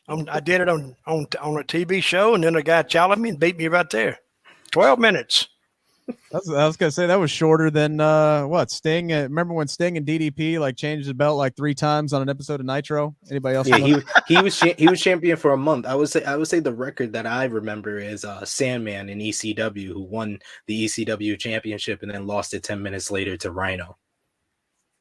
[SPEAKER 2] I did it on a TV show, and then a guy challenged me and beat me right there. 12 minutes.
[SPEAKER 1] I was gonna say that was shorter than Sting. Remember when Sting and DDP changed the belt 3 times on an episode of Nitro? Anybody else?
[SPEAKER 3] Yeah, he was champion for a month. I would say the record that I remember is Sandman in ECW, who won the ECW championship and then lost it 10 minutes later to Rhino.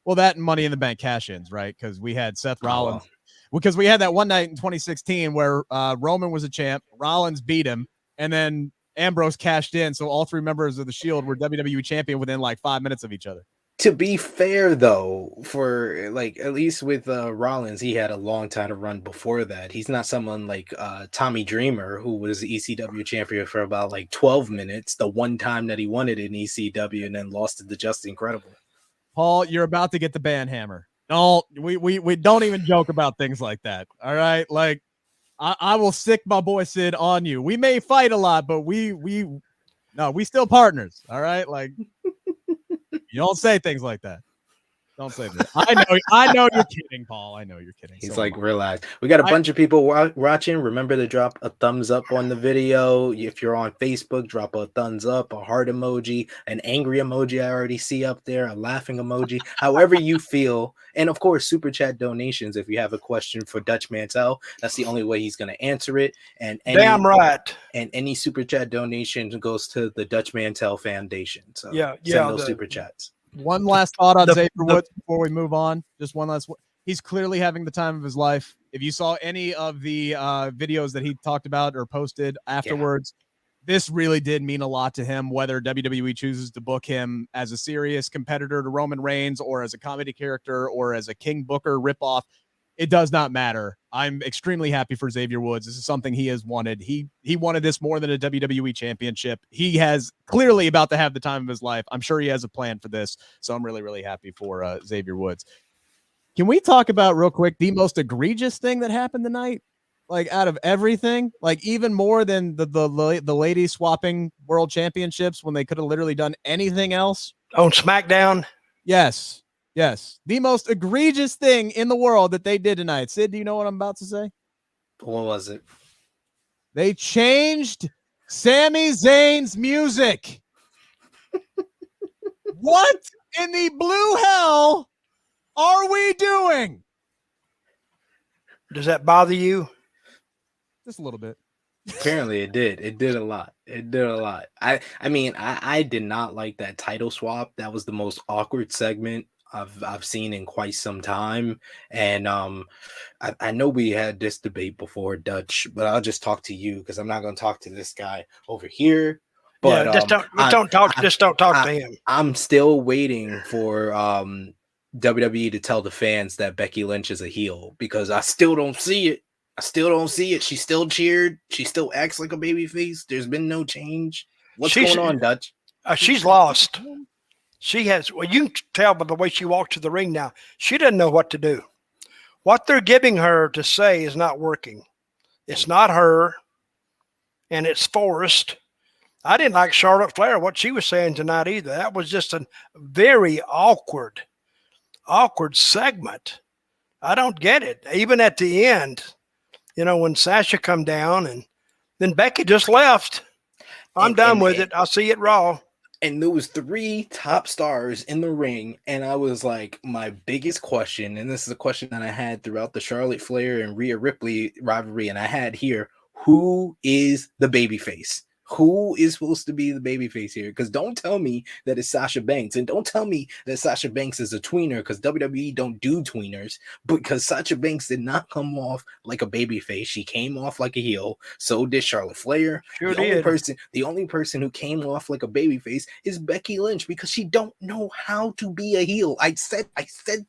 [SPEAKER 1] Well, that and Money in the Bank cash-ins, right? Because we had Seth Rollins.
[SPEAKER 3] well.
[SPEAKER 1] Because we had that one night in 2016 where Roman was a champ, Rollins beat him, and then Ambrose cashed in. So all three members of the Shield were WWE champion within like 5 minutes of each other.
[SPEAKER 3] To be fair, though, for like at least with Rollins, he had a long time to run before that. He's not someone like Tommy Dreamer, who was ECW champion for about like 12 minutes, the one time that he won it in ECW and then lost it to Just Incredible.
[SPEAKER 1] Paul, you're about to get the band hammer. No, we don't even joke about things like that. All right, like I will sick my boy Sid on you. We may fight a lot, but we still partners. All right, like. You don't say things like that. Don't say that. I know you're kidding, Paul. I know you're kidding.
[SPEAKER 3] He's like, relax. We got a bunch of people watching. Remember to drop a thumbs up on the video. If you're on Facebook, drop a thumbs up, a heart emoji, an angry emoji I already see up there, a laughing emoji, however you feel. And of course, super chat donations. If you have a question for Dutch Mantell, that's the only way he's going to answer it. And
[SPEAKER 2] damn right.
[SPEAKER 3] And any super chat donation goes to the Dutch Mantell Foundation. So
[SPEAKER 2] send
[SPEAKER 3] those super chats.
[SPEAKER 1] One last thought on Xavier Woods before we move on. Just one last. He's clearly having the time of his life. If you saw any of the videos that he talked about or posted afterwards, this really did mean a lot to him. Whether WWE chooses to book him as a serious competitor to Roman Reigns or as a comedy character or as a King Booker ripoff, it does not matter. I'm extremely happy for Xavier Woods. This is something he has wanted. He wanted this more than a WWE championship. He has clearly about to have the time of his life. I'm sure he has a plan for this. So I'm really, really happy for Xavier Woods. Can we talk about real quick the most egregious thing that happened tonight? Like out of everything, like even more than the ladies swapping world championships when they could have literally done anything else
[SPEAKER 2] on SmackDown.
[SPEAKER 1] Yes. The most egregious thing in the world that they did tonight. Sid, do you know what I'm about to say?
[SPEAKER 3] What was it?
[SPEAKER 1] They changed Sami Zayn's music. What in the blue hell are we doing?
[SPEAKER 2] Does that bother you?
[SPEAKER 1] Just a little bit.
[SPEAKER 3] Apparently it did. It did a lot. I mean, I did not like that title swap. That was the most awkward segment I've seen in quite some time. And I know we had this debate before, Dutch, but I'll just talk to you because I'm not going to talk to this guy over here. But
[SPEAKER 2] just don't talk to him.
[SPEAKER 3] I'm still waiting for WWE to tell the fans that Becky Lynch is a heel because I still don't see it. She still cheered. She still acts like a babyface. There's been no change. What's going on, Dutch?
[SPEAKER 2] She's lost. She has. Well, you can tell by the way she walks to the ring now. She doesn't know what to do. What they're giving her to say is not working. It's not her, and it's forced. I didn't like Charlotte Flair, what she was saying tonight either. That was just a very awkward segment. I don't get it. Even at the end, when Sasha come down and then Becky just left. I'm done with it. I'll see it Raw.
[SPEAKER 3] And there was 3 top stars in the ring. And I was like, my biggest question, and this is a question that I had throughout the Charlotte Flair and Rhea Ripley rivalry, and I had here, who is the babyface? Who is supposed to be the babyface here? Because don't tell me that it's Sasha Banks, and don't tell me that Sasha Banks is a tweener, because WWE don't do tweeners. Because Sasha Banks did not come off like a babyface; she came off like a heel. So did Charlotte Flair.
[SPEAKER 2] Sure
[SPEAKER 3] The only person who came off like a babyface is Becky Lynch because she don't know how to be a heel. I said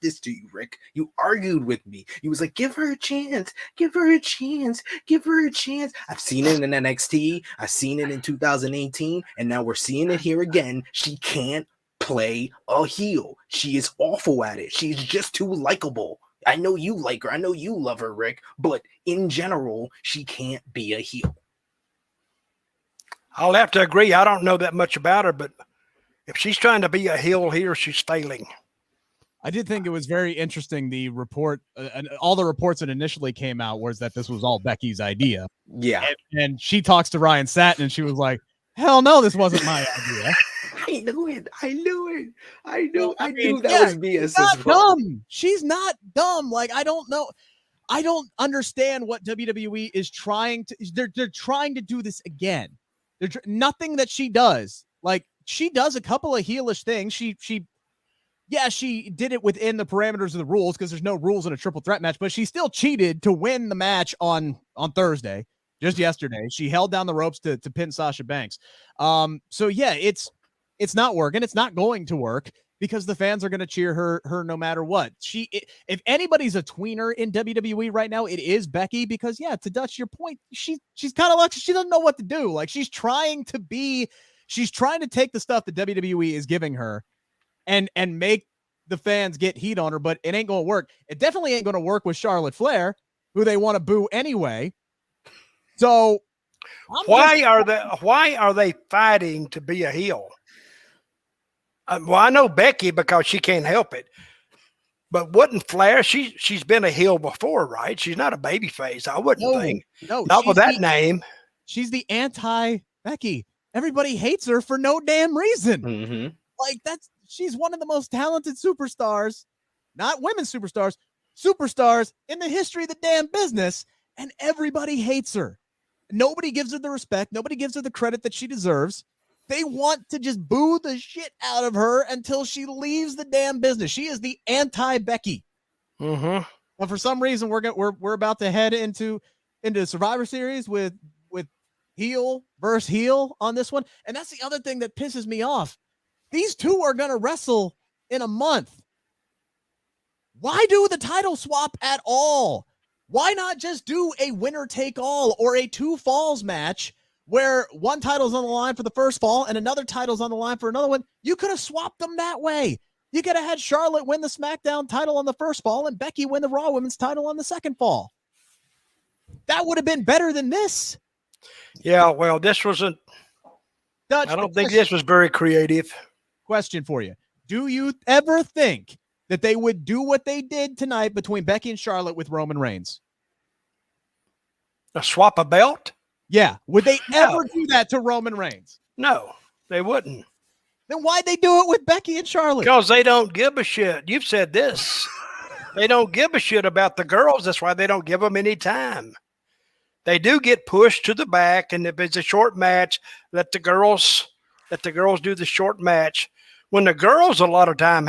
[SPEAKER 3] this to you, Rick. You argued with me. You was like, "Give her a chance. Give her a chance. Give her a chance." I've seen it in NXT. I've seen it in 2018, and now we're seeing it here again. She can't play a heel. She is awful at it. She's just too likable. I know you like her. I know you love her, Rick, but in general, she can't be a heel.
[SPEAKER 2] I'll have to agree. I don't know that much about her, but if she's trying to be a heel here, she's failing.
[SPEAKER 1] I did think it was very interesting. The report and all the reports that initially came out was that this was all Becky's idea.
[SPEAKER 3] Yeah.
[SPEAKER 1] And she talks to Ryan Satin and she was like, hell no, this wasn't my idea.
[SPEAKER 3] I knew that was BS.
[SPEAKER 1] She's not dumb. She's not dumb. Like, I don't know. I don't understand what WWE is trying to, they're trying to do this again. Nothing that she does. Like, she does a couple of heelish things. She yeah, she did it within the parameters of the rules because there's no rules in a triple threat match, but she still cheated to win the match on Thursday, just yesterday. She held down the ropes to pin Sasha Banks. So yeah, it's not working. It's not going to work because the fans are going to cheer her no matter what. If anybody's a tweener in WWE right now, it is Becky because yeah, to Dutch, your point, she's kind of like, she doesn't know what to do. Like she's trying to take the stuff that WWE is giving her and make the fans get heat on her, but it ain't going to work. It definitely ain't going to work with Charlotte Flair, who they want to boo anyway. So
[SPEAKER 2] why are they fighting to be a heel? Well, I know Becky because she can't help it, but wouldn't Flair? She's been a heel before, right? She's not a babyface. I wouldn't think. No, not with that name.
[SPEAKER 1] She's the anti-Becky. Everybody hates her for no damn reason.
[SPEAKER 3] Mm-hmm.
[SPEAKER 1] Like she's one of the most talented superstars, not women superstars in the history of the damn business, and everybody hates her. Nobody gives her the respect. Nobody gives her the credit that she deserves. They want to just boo the shit out of her until she leaves the damn business. She is the anti-Becky.
[SPEAKER 2] Mm-hmm.
[SPEAKER 1] But for some reason, we're about to head into Survivor Series with heel versus heel on this one. And that's the other thing that pisses me off. These two are going to wrestle in a month. Why do the title swap at all? Why not just do a winner take all or a two falls match where one title's on the line for the first fall and another title's on the line for another one? You could have swapped them that way. You could have had Charlotte win the SmackDown title on the first fall and Becky win the Raw Women's title on the second fall. That would have been better than this.
[SPEAKER 2] Yeah, well, this wasn't.
[SPEAKER 1] Dutch,
[SPEAKER 2] I don't think this was very creative.
[SPEAKER 1] Question for you. Do you ever think that they would do what they did tonight between Becky and Charlotte with Roman Reigns?
[SPEAKER 2] A swap a belt?
[SPEAKER 1] Yeah. Would they ever do that to Roman Reigns?
[SPEAKER 2] No, they wouldn't.
[SPEAKER 1] Then why'd they do it with Becky and Charlotte?
[SPEAKER 2] Because they don't give a shit. You've said this. They don't give a shit about the girls. That's why they don't give them any time. They do get pushed to the back, and if it's a short match, let the girls do the short match. When the girls a lot of time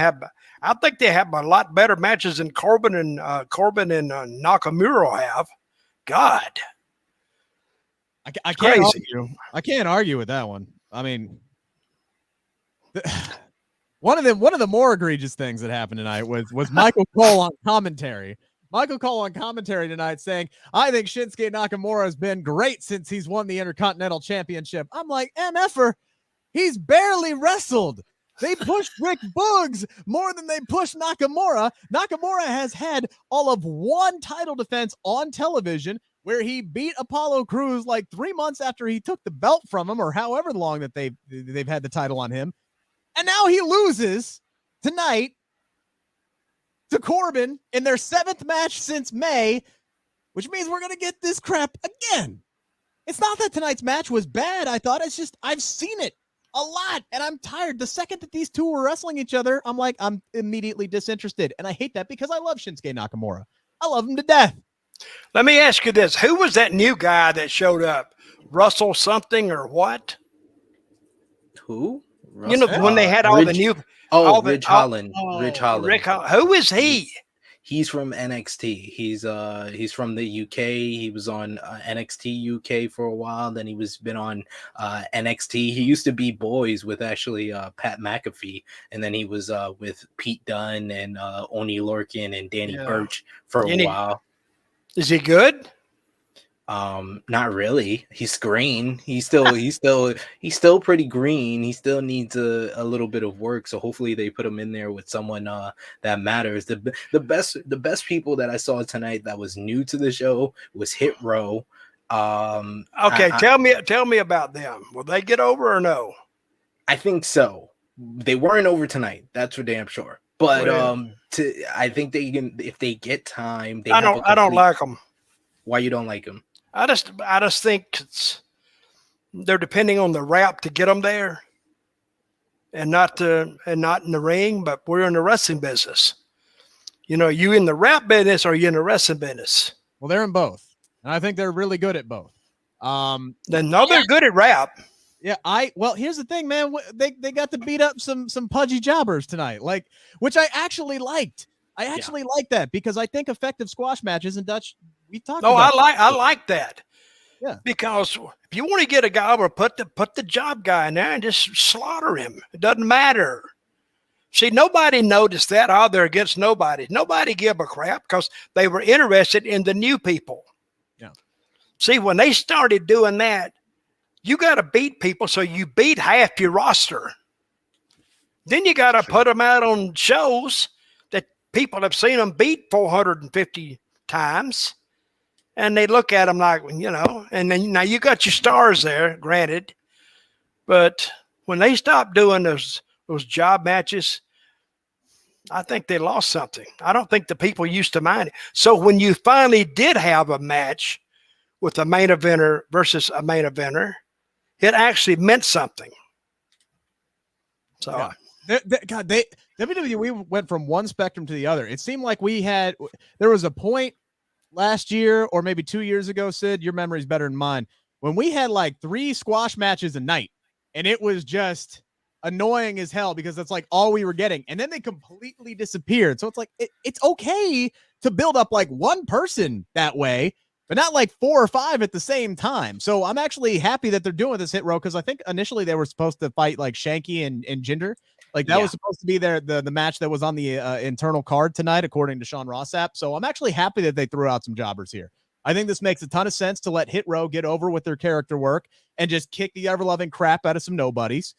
[SPEAKER 2] I think they have a lot better matches than Corbin and Nakamura have. God,
[SPEAKER 1] I can't argue. I can't argue with that one. I mean, one of the more egregious things that happened tonight was Michael Cole on commentary. Michael Cole on commentary tonight saying, I think Shinsuke Nakamura has been great since he's won the Intercontinental Championship. I'm like, MFer, he's barely wrestled. They pushed Rick Boogs more than they pushed Nakamura. Nakamura has had all of one title defense on television where he beat Apollo Crews like 3 months after he took the belt from him, or however long that they've had the title on him. And now he loses tonight to Corbin in their 7th match since May, which means we're going to get this crap again. It's not that tonight's match was bad. I thought it's just, I've seen it a lot and I'm tired. The second that these two were wrestling each other, I'm immediately disinterested. And I hate that because I love Shinsuke Nakamura. I love him to death.
[SPEAKER 2] Let me ask you this. Who was that new guy that showed up? Russell something or what?
[SPEAKER 3] Who?
[SPEAKER 2] Russell? You know, when they had all the new...
[SPEAKER 3] Rich Holland. Rich Holland.
[SPEAKER 2] Who is he?
[SPEAKER 3] He's from NXT. He's from the UK. He was on NXT UK for a while. Then he's been on NXT. He used to be boys with actually Pat McAfee, and then he was with Pete Dunne and Oney Lorcan and Danny Burch for a while.
[SPEAKER 2] Is he good?
[SPEAKER 3] Not really. He's green. He's still pretty green. He still needs a little bit of work. So hopefully they put him in there with someone that matters. The best people that I saw tonight that was new to the show was Hit Row.
[SPEAKER 2] Okay, tell me about them. Will they get over or no?
[SPEAKER 3] I think so. They weren't over tonight. That's for damn sure. But I think they can, if they get time. I
[SPEAKER 2] don't like them.
[SPEAKER 3] Why you don't like them?
[SPEAKER 2] I just think they're depending on the rap to get them there, and not in the ring. But we're in the wrestling business. You know, you in the rap business or you in the wrestling business?
[SPEAKER 1] Well, they're in both, and I think they're really good at both.
[SPEAKER 2] They're good at rap.
[SPEAKER 1] Yeah, well, here's the thing, man. They got to beat up some pudgy jobbers tonight, like, which I actually liked. I actually like that because I think effective squash matches and Dutch. We talked.
[SPEAKER 2] No,
[SPEAKER 1] about
[SPEAKER 2] I like that.
[SPEAKER 1] Yeah,
[SPEAKER 2] because if you want to get a guy over, put the job guy in there and just slaughter him. It doesn't matter. See, nobody noticed that. Oh, they're against nobody. Nobody give a crap because they were interested in the new people.
[SPEAKER 1] Yeah.
[SPEAKER 2] See, when they started doing that, you got to beat people, so you beat half your roster. Then you got to put them out on shows that people have seen them beat 450 times, and they look at them like, and then now you got your stars there, granted, but when they stopped doing those job matches, I think they lost something. I don't think the people used to mind it. So when you finally did have a match with a main eventer versus a main eventer, it actually meant something. So,
[SPEAKER 1] WWE went from one spectrum to the other. It seemed like there was a point last year or maybe 2 years ago, Sid, your memory's better than mine, when we had like 3 squash matches a night, and it was just annoying as hell because that's like all we were getting. And then they completely disappeared. So it's like, it's okay to build up like one person that way, but not like 4 or 5 at the same time. So I'm actually happy that they're doing this hit row, because I think initially they were supposed to fight like Shanky and Jinder. Like that was supposed to be the match that was on the internal card tonight, according to Sean Rossap. So I'm actually happy that they threw out some jobbers here. I think this makes a ton of sense to let Hit Row get over with their character work and just kick the ever-loving crap out of some nobodies.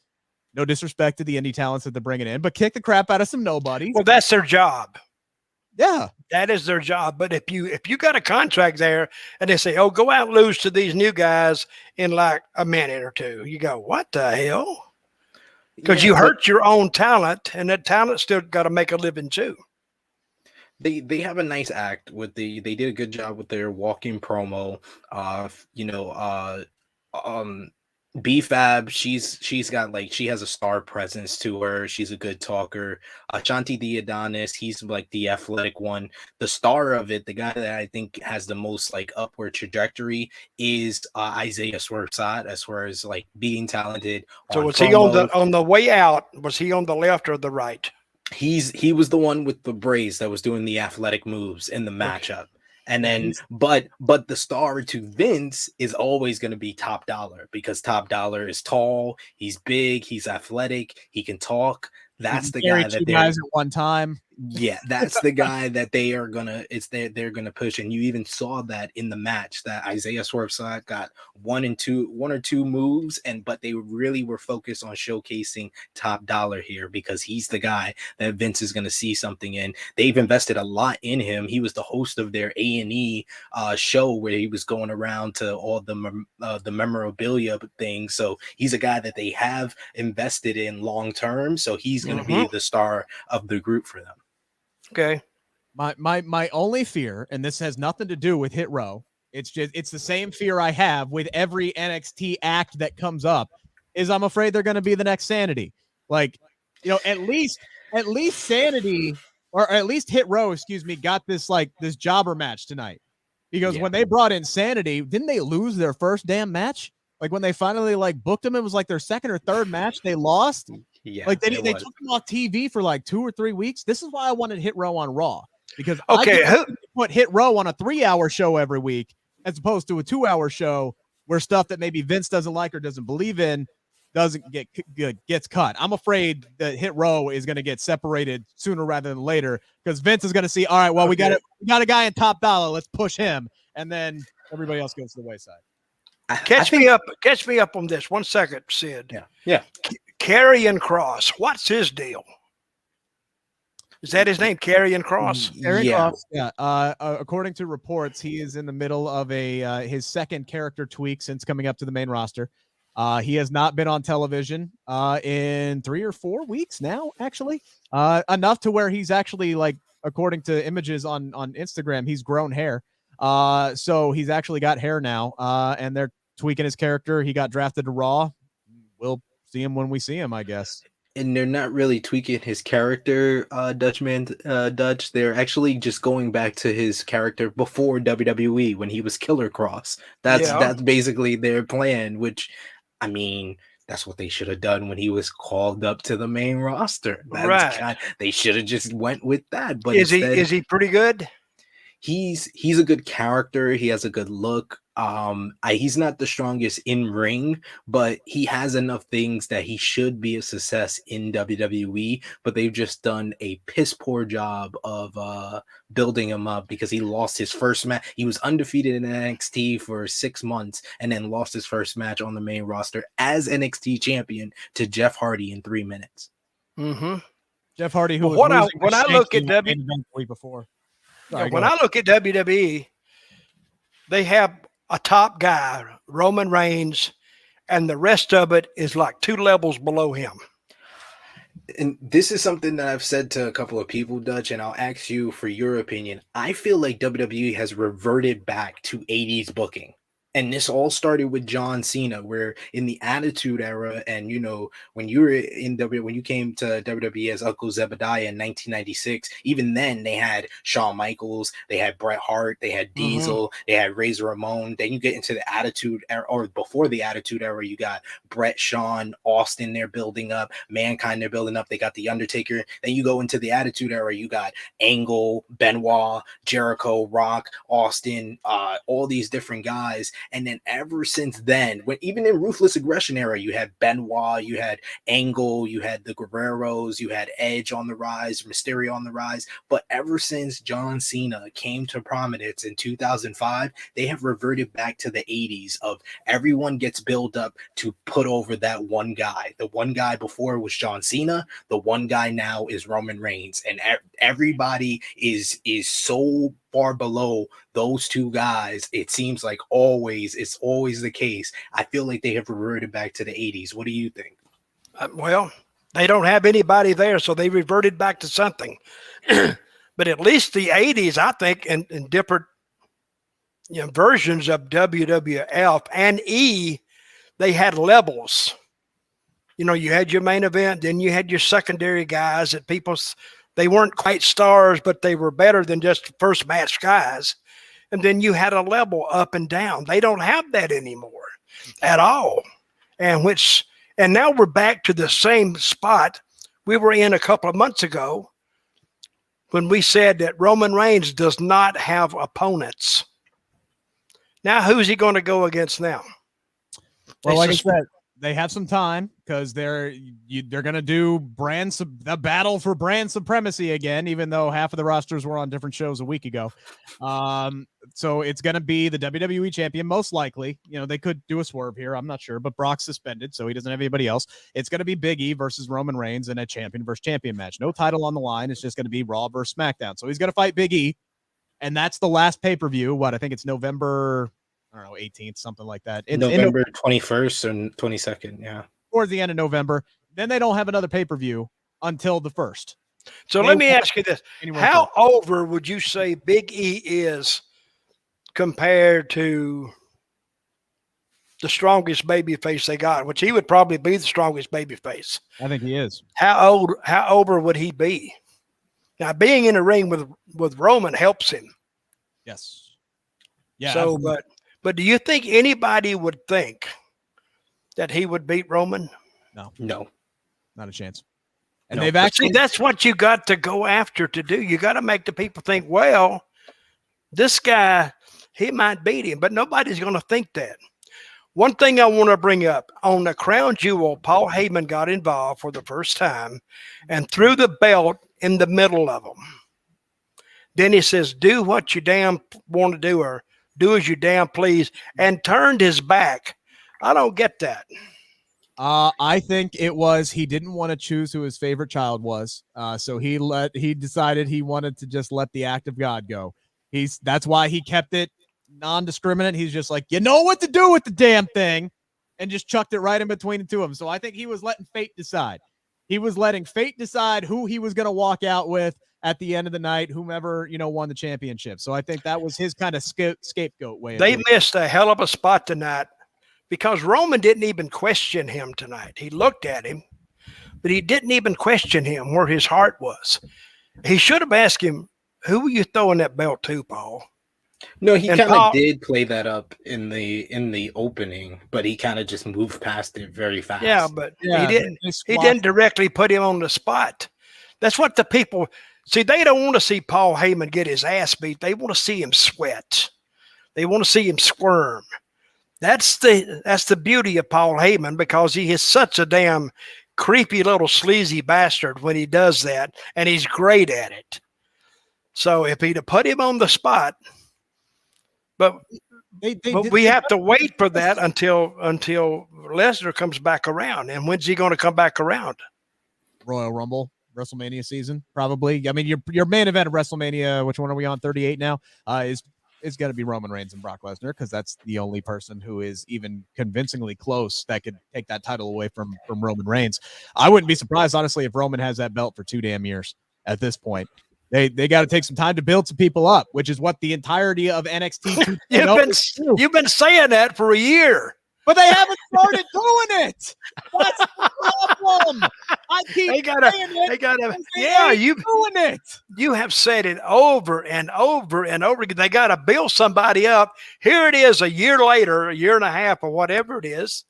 [SPEAKER 1] No disrespect to the indie talents that they're bringing in, but kick the crap out of some nobodies.
[SPEAKER 2] Well, that's their job.
[SPEAKER 1] Yeah,
[SPEAKER 2] that is their job. But if you got a contract there and they say, "Oh, go out and lose to these new guys in like a minute or two," you go, "What the hell?" Because you hurt your own talent, and that talent still got to make a living too.
[SPEAKER 3] They have a nice act with they did a good job with their walking promo. B-Fab, she's got like, she has a star presence to her. She's a good talker. Shanti the Adonis, he's like the athletic one. The star of it, the guy that I think has the most like upward trajectory is Isaiah Swerve as far as like being talented.
[SPEAKER 2] So was he on the way out? Was he on the left or the right?
[SPEAKER 3] He was the one with the braids that was doing the athletic moves in the matchup. And then, but the star to Vince is always going to be Top Dollar, because Top Dollar is tall, he's big, he's athletic, he can talk. That's the guy that
[SPEAKER 1] guys at one time.
[SPEAKER 3] Yeah, that's the guy that they're gonna push. And you even saw that in the match that Isaiah Swerve got one or two moves, but they really were focused on showcasing Top Dollar here, because he's the guy that Vince is gonna see something in. They've invested a lot in him. He was the host of their A&E show where he was going around to all the memorabilia things. So he's a guy that they have invested in long term. So he's gonna be the star of the group for them.
[SPEAKER 2] Okay.
[SPEAKER 1] My only fear, and this has nothing to do with Hit Row, it's the same fear I have with every NXT act that comes up, is I'm afraid they're going to be the next Sanity. Like, at least Sanity, or at least Hit Row, got this jobber match tonight. Because when they brought in Sanity, didn't they lose their first damn match? Like when they finally booked them, it was like their second or third match they lost.
[SPEAKER 3] Yeah,
[SPEAKER 1] like they took him off TV for like 2 or 3 weeks. This is why I wanted Hit Row on Raw, because I put Hit Row on a 3-hour show every week as opposed to a 2-hour show where stuff that maybe Vince doesn't like or doesn't believe in doesn't get good, gets cut. I'm afraid that Hit Row is going to get separated sooner rather than later, because Vince is going to see, all right, well, we got a guy in Top Dollar, let's push him, and then everybody else goes to the wayside.
[SPEAKER 2] Catch me up on this 1 second, Sid.
[SPEAKER 3] Yeah.
[SPEAKER 2] Karrion Kross, what's his deal? Is that his name, Karrion Kross?
[SPEAKER 1] Kross, yeah. According to reports, he is in the middle of his second character tweak since coming up to the main roster. He has not been on television in 3 or 4 weeks now, actually. Enough to where he's actually, according to images on Instagram, he's grown hair. So he's actually got hair now, and they're tweaking his character. He got drafted to Raw. We'll see him when we see him, I guess.
[SPEAKER 3] And they're not really tweaking his character, Dutch. They're actually just going back to his character before WWE when he was Killer Kross. That's basically their plan, which, I mean, That's what they should have done when he was called up to the main roster. They should have just went with that. But
[SPEAKER 2] is he pretty good?
[SPEAKER 3] He's a good character. He has a good look. He's not the strongest in ring, but he has enough things that he should be a success in WWE. But they've just done a piss poor job of building him up, because he lost his first match. He was undefeated in NXT for 6 months and then lost his first match on the main roster as NXT champion to Jeff Hardy in 3 minutes.
[SPEAKER 2] Mm-hmm.
[SPEAKER 1] Jeff Hardy, who
[SPEAKER 2] when I look at
[SPEAKER 1] when I
[SPEAKER 2] look at WWE, they have a top guy, Roman Reigns, and the rest of it is like 2 levels below him.
[SPEAKER 3] And this is something that I've said to a couple of people, Dutch, and I'll ask you for your opinion. I feel like WWE has reverted back to 80s booking. And this all started with John Cena, where in the Attitude Era, and when you were when you came to WWE as Uncle Zebediah in 1996, even then they had Shawn Michaels, they had Bret Hart, they had Diesel, they had Razor Ramon. Then you get into the Attitude Era, or before the Attitude Era, you got Bret, Shawn, Austin. They're building up, Mankind. They're building up. They got the Undertaker. Then you go into the Attitude Era, you got Angle, Benoit, Jericho, Rock, Austin, all these different guys. And then ever since then, even in Ruthless Aggression Era, you had Benoit, you had Angle, you had the Guerreros, you had Edge on the rise, Mysterio on the rise. But ever since John Cena came to prominence in 2005, they have reverted back to the 80s of everyone gets built up to put over that one guy. The one guy before was John Cena. The one guy now is Roman Reigns. And everybody is so far below those 2 guys. It seems like it's always the case. I feel like they have reverted back to the 80s. What do you think?
[SPEAKER 2] Well, they don't have anybody there, so they reverted back to something. But at least the 80s, I think, in different versions of WWF and E, they had levels. You had your main event, then you had your secondary guys that they weren't quite stars, but they were better than just first match guys. And then you had a level up and down. They don't have that anymore at all. And now we're back to the same spot we were in a couple of months ago when we said that Roman Reigns does not have opponents. Now, who's he going to go against now?
[SPEAKER 1] Well, like I said, they have some time because they're going to do the battle for brand supremacy again, even though half of the rosters were on different shows a week ago. So it's going to be the WWE champion, most likely. They could do a swerve here. I'm not sure, but Brock's suspended, so he doesn't have anybody else. It's going to be Big E versus Roman Reigns in a champion versus champion match. No title on the line. It's just going to be Raw versus SmackDown. So he's going to fight Big E, and that's the last pay-per-view. I think it's November 18th, something like that.
[SPEAKER 3] November 21st or 22nd, yeah.
[SPEAKER 1] Towards the end of November. Then they don't have another pay-per-view until the 1st.
[SPEAKER 2] So let me ask you this. How over would you say Big E is compared to the strongest babyface they got, which he would probably be the strongest babyface?
[SPEAKER 1] I think he is.
[SPEAKER 2] How over would he be? Now, being in the ring with Roman helps him.
[SPEAKER 1] Yes. Yeah.
[SPEAKER 2] So, but do you think anybody would think that he would beat Roman?
[SPEAKER 3] No,
[SPEAKER 1] not a chance. And they've actually,
[SPEAKER 2] that's what you got to go after to do. You got to make the people think, well, this guy, he might beat him, but nobody's going to think that. One thing I want to bring up on the Crown Jewel, Paul Heyman got involved for the first time and threw the belt in the middle of them. Then he says, do what you damn want to do, or do as you damn please, and turned his back. I don't get that.
[SPEAKER 1] I think it was he didn't want to choose who his favorite child was. So he decided he wanted to just let the act of God go. That's why he kept it non-discriminate. He's just like, you know what to do with the damn thing, and just chucked it right in between the two of them. So I think he was letting fate decide. He was letting fate decide who he was going to walk out with at the end of the night, whomever, won the championship. So I think that was his kind of scapegoat way.
[SPEAKER 2] They missed a hell of a spot tonight because Roman didn't even question him tonight. He looked at him, but he didn't even question him where his heart was. He should have asked him, who were you throwing that belt to, Paul?
[SPEAKER 3] No, he
[SPEAKER 2] And
[SPEAKER 3] kind of
[SPEAKER 2] Paul-
[SPEAKER 3] did play that up in the opening, but he kind of just moved past it very fast.
[SPEAKER 2] Yeah, but
[SPEAKER 1] Yeah,
[SPEAKER 2] he didn't.
[SPEAKER 1] they
[SPEAKER 2] He
[SPEAKER 1] swapped.
[SPEAKER 2] didn't directly put him on the spot. That's what the people see. They don't want to see Paul Heyman get his ass beat. They want to see him sweat. They want to see him squirm. That's the beauty of Paul Heyman, because he is such a damn creepy little sleazy bastard when he does that, and he's great at it. So if he'd have put him on the spot, but we have to wait for that until Lesnar comes back around. And when's he going to come back around?
[SPEAKER 1] Royal Rumble, WrestleMania season, probably. I mean, your main event of WrestleMania, which one are we on? 38 now, is going to be Roman Reigns and Brock Lesnar, because that's the only person who is even convincingly close that could take that title away from Roman Reigns. I wouldn't be surprised, honestly, if Roman has that belt for 2 damn years at this point. They got to take some time to build some people up, which is what the entirety of NXT.
[SPEAKER 2] You've been saying that for a year,
[SPEAKER 1] but they haven't started doing it. That's the problem. I keep saying it.
[SPEAKER 2] You've doing it. You have said it over and over and over again. They got to build somebody up. Here it is, a year later, a year and a half, or whatever it is,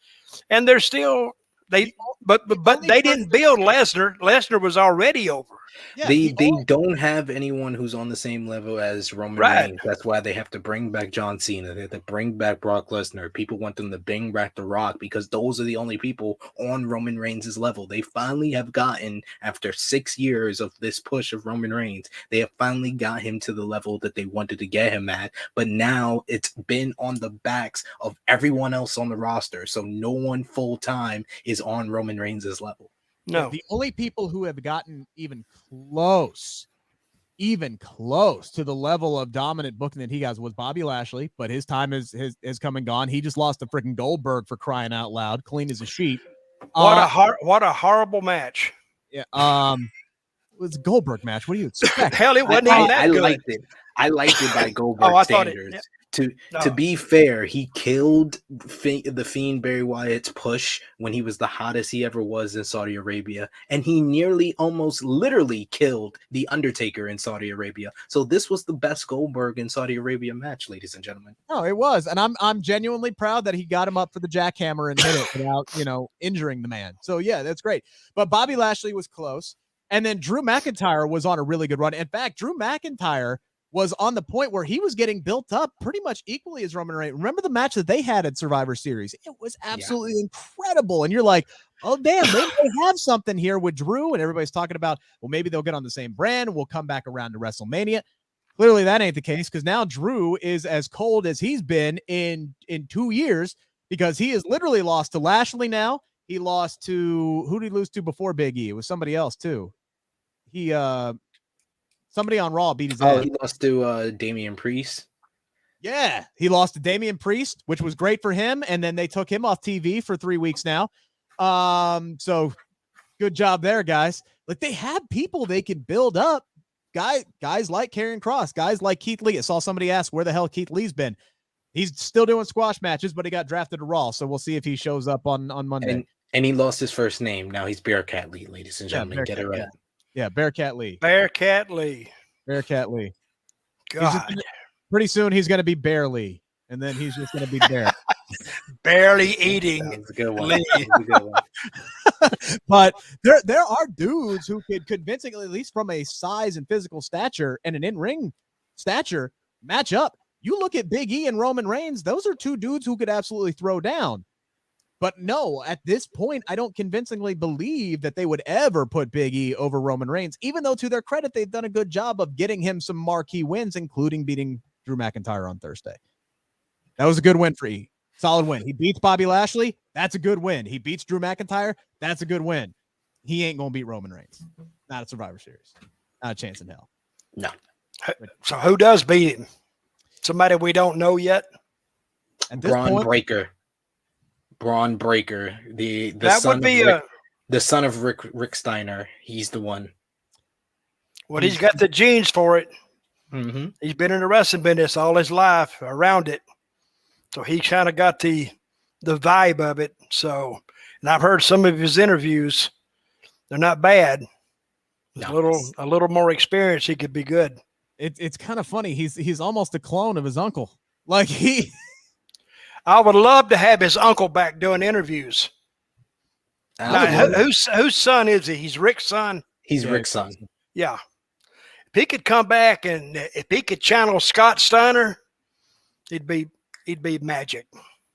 [SPEAKER 2] and they're still but they didn't build Lesnar. Lesnar was already over.
[SPEAKER 3] Yeah, they don't have anyone who's on the same level as Roman Reigns. That's why they have to bring back John Cena. They have to bring back Brock Lesnar. People want them to bring back The Rock, because those are the only people on Roman Reigns' level. They finally have gotten, after 6 years of this push of Roman Reigns, they have finally got him to the level that they wanted to get him at. But now it's been on the backs of everyone else on the roster. So no one full time is on Roman Reigns' level.
[SPEAKER 1] No, the only people who have gotten even close to the level of dominant booking that he has was Bobby Lashley, but his time has come and gone. He just lost to freaking Goldberg, for crying out loud, clean as a sheet.
[SPEAKER 2] What a horrible match.
[SPEAKER 1] Yeah, it was a Goldberg match. What do you expect?
[SPEAKER 2] Hell, it wasn't even that good.
[SPEAKER 3] I liked it by Goldberg standards. To be fair, he killed the Fiend Bray Wyatt's push when he was the hottest he ever was in Saudi Arabia, and he nearly, almost literally killed the Undertaker in Saudi Arabia. So this was the best Goldberg in Saudi Arabia match, ladies and gentlemen.
[SPEAKER 1] No, it was, and I'm genuinely proud that he got him up for the jackhammer and hit it without injuring the man. So yeah, that's great. But Bobby Lashley was close, and then Drew McIntyre was on a really good run. In fact, Drew McIntyre was on the point where he was getting built up pretty much equally as Roman Reigns. Remember the match that they had at Survivor Series? It was absolutely incredible. And you're like, oh, damn, maybe they have something here with Drew. And everybody's talking about, well, maybe they'll get on the same brand. We'll come back around to WrestleMania. Clearly that ain't the case, because now Drew is as cold as he's been in 2 years, because he has literally lost to Lashley now. He lost to, who did he lose to before Big E? It was somebody else too. Somebody on Raw beat his ass.
[SPEAKER 3] Oh, he lost to Damian Priest.
[SPEAKER 1] Yeah, he lost to Damian Priest, which was great for him. And then they took him off TV for 3 weeks now. So good job there, guys. Like, they have people they can build up. Guys like Karrion Kross, guys like Keith Lee. I saw somebody ask where the hell Keith Lee's been. He's still doing squash matches, but he got drafted to Raw. So we'll see if he shows up on Monday.
[SPEAKER 3] And he lost his first name. Now he's Bearcat Lee, ladies and gentlemen. Get it right.
[SPEAKER 1] Yeah, Bearcat Lee.
[SPEAKER 2] Bearcat Lee.
[SPEAKER 1] God. Pretty soon he's going to be Bear Lee, and then he's just going to be Bear.
[SPEAKER 2] Barely eating.
[SPEAKER 3] That's a good one.
[SPEAKER 1] But there are dudes who could convincingly, at least from a size and physical stature and an in-ring stature, match up. You look at Big E and Roman Reigns, those are two dudes who could absolutely throw down. But no, at this point, I don't convincingly believe that they would ever put Big E over Roman Reigns, even though, to their credit, they've done a good job of getting him some marquee wins, including beating Drew McIntyre on Thursday. That was a good win for E. Solid win. He beats Bobby Lashley. That's a good win. He beats Drew McIntyre. That's a good win. He ain't going to beat Roman Reigns. Not at Survivor Series. Not a chance in hell.
[SPEAKER 3] No.
[SPEAKER 2] So who does beat him? Somebody we don't know yet?
[SPEAKER 3] Braun Breaker. Braun Breaker. The son of Rick Steiner. He's the one.
[SPEAKER 2] Well, he's got the genes for it.
[SPEAKER 3] Mm-hmm.
[SPEAKER 2] He's been in the wrestling business all his life around it. So he kind of got the vibe of it. So, and I've heard some of his interviews. They're not bad. No. A little more experience, he could be good.
[SPEAKER 1] It's kind of funny. He's almost a clone of his uncle. Like
[SPEAKER 2] I would love to have his uncle back doing interviews. Now, whose son is he? He's Rick's son.
[SPEAKER 3] He's Rick's son.
[SPEAKER 2] Yeah. If he could come back and if he could channel Scott Steiner, he'd be magic.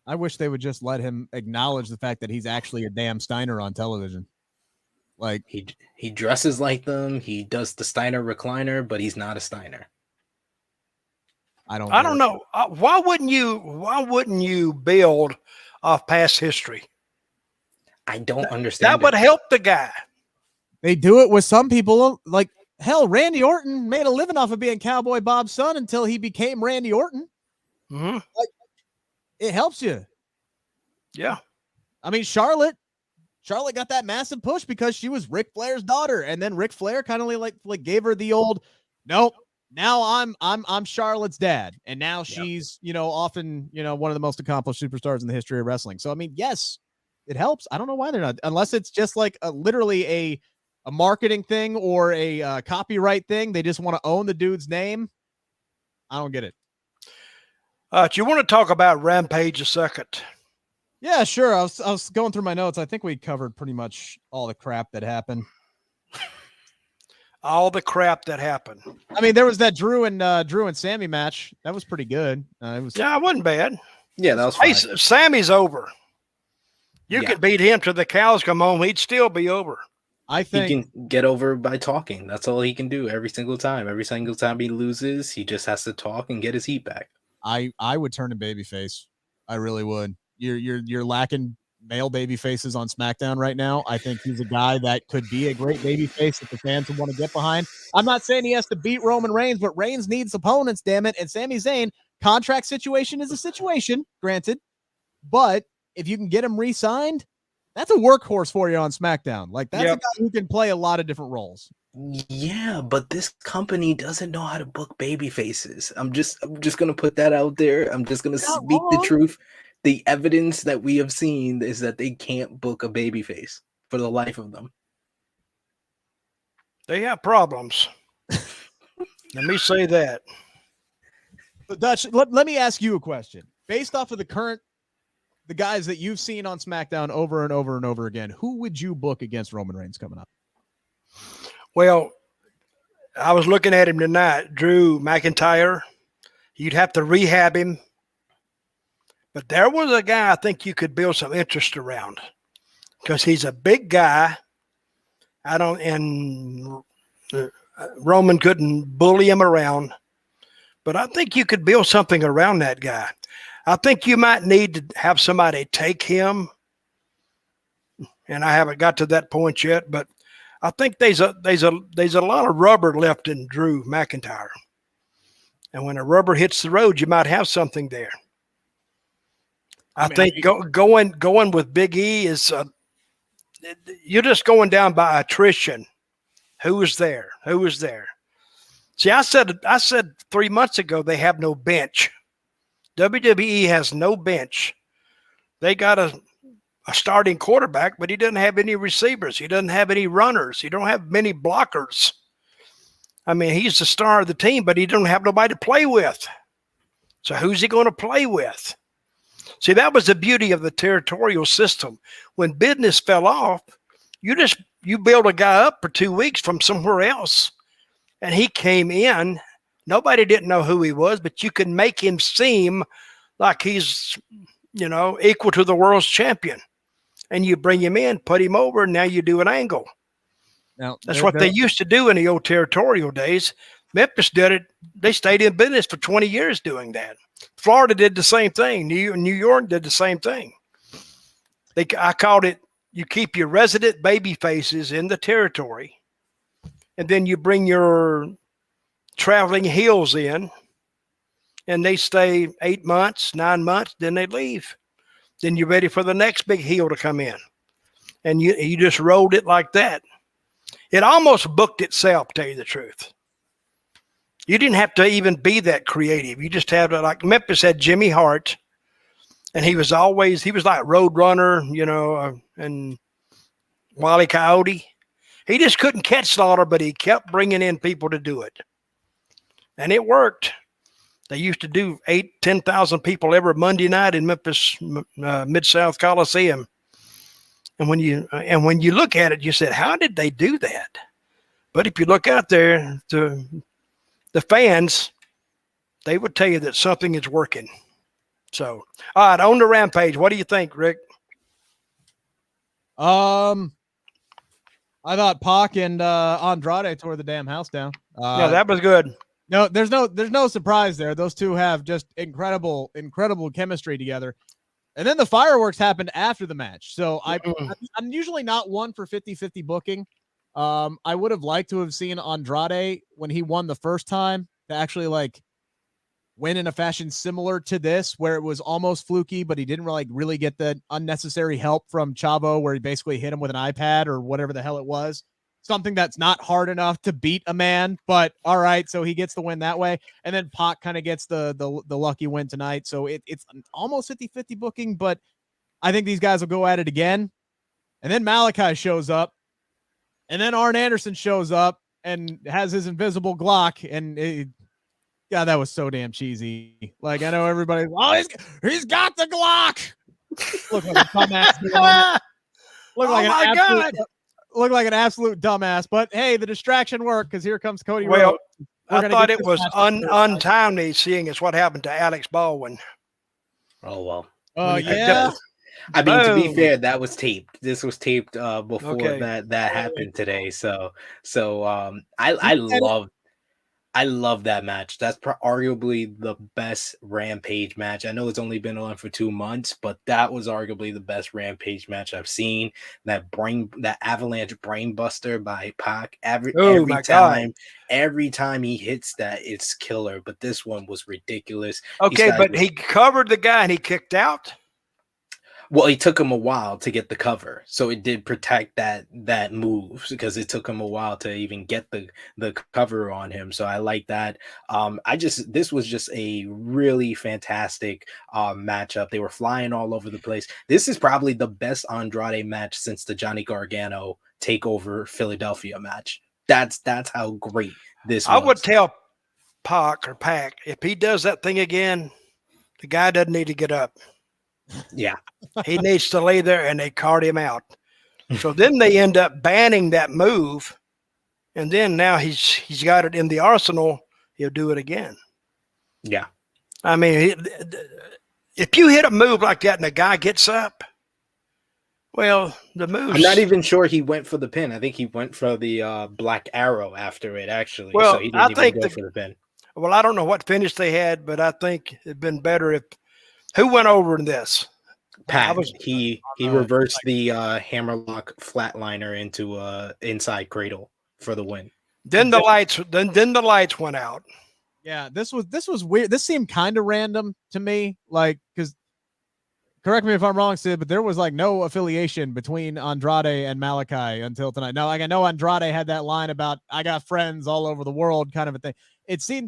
[SPEAKER 1] I wish they would just let him acknowledge the fact that he's actually a damn Steiner on television. Like
[SPEAKER 3] he dresses like them. He does the Steiner recliner, but he's not a Steiner.
[SPEAKER 2] I don't know. Why wouldn't you build off past history?
[SPEAKER 3] I don't understand.
[SPEAKER 2] That would help the guy.
[SPEAKER 1] They do it with some people. Like hell, Randy Orton made a living off of being Cowboy Bob's son until he became Randy Orton.
[SPEAKER 2] Mm-hmm.
[SPEAKER 1] Like, it helps you.
[SPEAKER 2] Yeah.
[SPEAKER 1] I mean, Charlotte got that massive push because she was Ric Flair's daughter, and then Ric Flair kind of like gave her the old, nope. Now I'm Charlotte's dad, and now she's often one of the most accomplished superstars in the history of wrestling. So I mean, yes, it helps. I don't know why they're not, unless it's just like literally a marketing thing or a copyright thing. They just want to own the dude's name. I don't get it.
[SPEAKER 2] Do you want to talk about Rampage a second?
[SPEAKER 1] Yeah, sure. I was going through my notes. I think we covered pretty much all the crap that happened.
[SPEAKER 2] All the crap that happened.
[SPEAKER 1] I mean, there was that Drew and Sammy match. That was pretty good. It
[SPEAKER 2] wasn't bad.
[SPEAKER 3] Yeah, that was fine.
[SPEAKER 2] Hey, Sammy's over. You could beat him till the cows come home. He'd still be over.
[SPEAKER 1] I think
[SPEAKER 3] he can get over by talking. That's all he can do every single time. Every single time he loses, he just has to talk and get his heat back.
[SPEAKER 1] I would turn to babyface. I really would. You're lacking male baby faces on SmackDown right now. I think he's a guy that could be a great baby face that the fans would want to get behind. I'm not saying he has to beat Roman Reigns, but Reigns needs opponents, damn it. And Sami Zayn, contract situation is a situation, granted. But if you can get him re-signed, that's a workhorse for you on SmackDown. Like that's a guy who can play a lot of different roles.
[SPEAKER 3] Yeah, but this company doesn't know how to book baby faces. I'm just gonna put that out there. I'm just gonna speak the truth. The evidence that we have seen is that they can't book a babyface for the life of them.
[SPEAKER 2] They have problems. Let me say that.
[SPEAKER 1] Dutch, let me ask you a question. Based off of the guys that you've seen on SmackDown over and over and over again, who would you book against Roman Reigns coming up?
[SPEAKER 2] Well, I was looking at him tonight. Drew McIntyre. You'd have to rehab him. But there was a guy I think you could build some interest around because he's a big guy. Roman couldn't bully him around, but I think you could build something around that guy. I think you might need to have somebody take him, and I haven't got to that point yet. But I think there's a lot of rubber left in Drew McIntyre, and when the rubber hits the road, you might have something there. I think going with Big E is you're just going down by attrition. Who was there? See, I said 3 months ago they have no bench. WWE has no bench. They got a starting quarterback, but he doesn't have any receivers. He doesn't have any runners. He don't have many blockers. I mean, he's the star of the team, but he don't have nobody to play with. So who's he going to play with? See, that was the beauty of the territorial system. When business fell off, you build a guy up for 2 weeks from somewhere else, and he came in. Nobody didn't know who he was, but you could make him seem like he's, equal to the world's champion. And you bring him in, put him over, and now you do an angle.
[SPEAKER 1] Now,
[SPEAKER 2] that's what they used to do in the old territorial days. Memphis did it. They stayed in business for 20 years doing that. Florida did the same thing. New York did the same thing. I called it, you keep your resident baby faces in the territory, and then you bring your traveling heels in, and they stay 8 months, 9 months, then they leave. Then you're ready for the next big heel to come in. And you just rolled it like that. It almost booked itself, to tell you the truth. You didn't have to even be that creative. You just had to, like Memphis had Jimmy Hart, and he was like Roadrunner, and Wile E. Coyote. He just couldn't catch Slaughter, but he kept bringing in people to do it. and it worked. They used to do 10,000 people every Monday night in Memphis Mid-South Coliseum. And when you look at it, you said, how did they do that? But if you look out there, the fans, they would tell you that something is working. So, all right, on the Rampage, what do you think, Rick?
[SPEAKER 1] I thought PAC and Andrade tore the damn house down.
[SPEAKER 2] Yeah, that was good.
[SPEAKER 1] No, there's no surprise there. Those two have just incredible chemistry together. And then the fireworks happened after the match. So I'm usually not one for 50-50 booking. I would have liked to have seen Andrade when he won the first time to actually like win in a fashion similar to this, where it was almost fluky, but he didn't really get the unnecessary help from Chavo, where he basically hit him with an iPad or whatever the hell it was. Something that's not hard enough to beat a man, but all right, so he gets the win that way. And then PAC kind of gets the lucky win tonight. So it's almost 50-50 booking, but I think these guys will go at it again. And then Malachi shows up, and then Arn Anderson shows up and has his invisible Glock, and God, that was so damn cheesy. Like, I know everybody, he's got the Glock. Look like a dumbass. Look like an absolute dumbass, but hey, the distraction worked because here comes Cody Rhodes.
[SPEAKER 2] I thought it was untimely, seeing as what happened to Alex Baldwin.
[SPEAKER 3] Oh, well.
[SPEAKER 1] Oh, yeah.
[SPEAKER 3] I mean, to be fair, that was taped. This was taped before that happened today. So I love that match. That's arguably the best Rampage match. I know it's only been on for 2 months, but that was arguably the best Rampage match I've seen. That avalanche brainbuster by PAC. Every time he hits that, it's killer. But this one was ridiculous.
[SPEAKER 2] Okay, but he covered the guy and he kicked out.
[SPEAKER 3] Well, it took him a while to get the cover, so it did protect that move because it took him a while to even get the cover on him. So I like that. This was just a really fantastic matchup. They were flying all over the place. This is probably the best Andrade match since the Johnny Gargano Takeover Philadelphia match. That's how great this was.
[SPEAKER 2] I would tell PAC if he does that thing again, the guy doesn't need to get up.
[SPEAKER 3] Yeah.
[SPEAKER 2] He needs to lay there, and they card him out. So then they end up banning that move, and then now he's got it in the arsenal. He'll do it again.
[SPEAKER 3] Yeah.
[SPEAKER 2] I mean, if you hit a move like that and the guy gets up, well, the move.
[SPEAKER 3] I'm not even sure he went for the pin. I think he went for the Black Arrow after it, actually.
[SPEAKER 2] Well,
[SPEAKER 3] so he didn't even go for the pin.
[SPEAKER 2] Well, I don't know what finish they had, but I think it'd been better if. Who went over in this?
[SPEAKER 3] PAC. He reversed the hammerlock flatliner into inside cradle for the win.
[SPEAKER 2] Then the lights went out.
[SPEAKER 1] Yeah, this was weird. This seemed kind of random to me, like, because correct me if I'm wrong, Sid, but there was like no affiliation between Andrade and Malachi until tonight. Now, like, I know Andrade had that line about I got friends all over the world kind of a thing.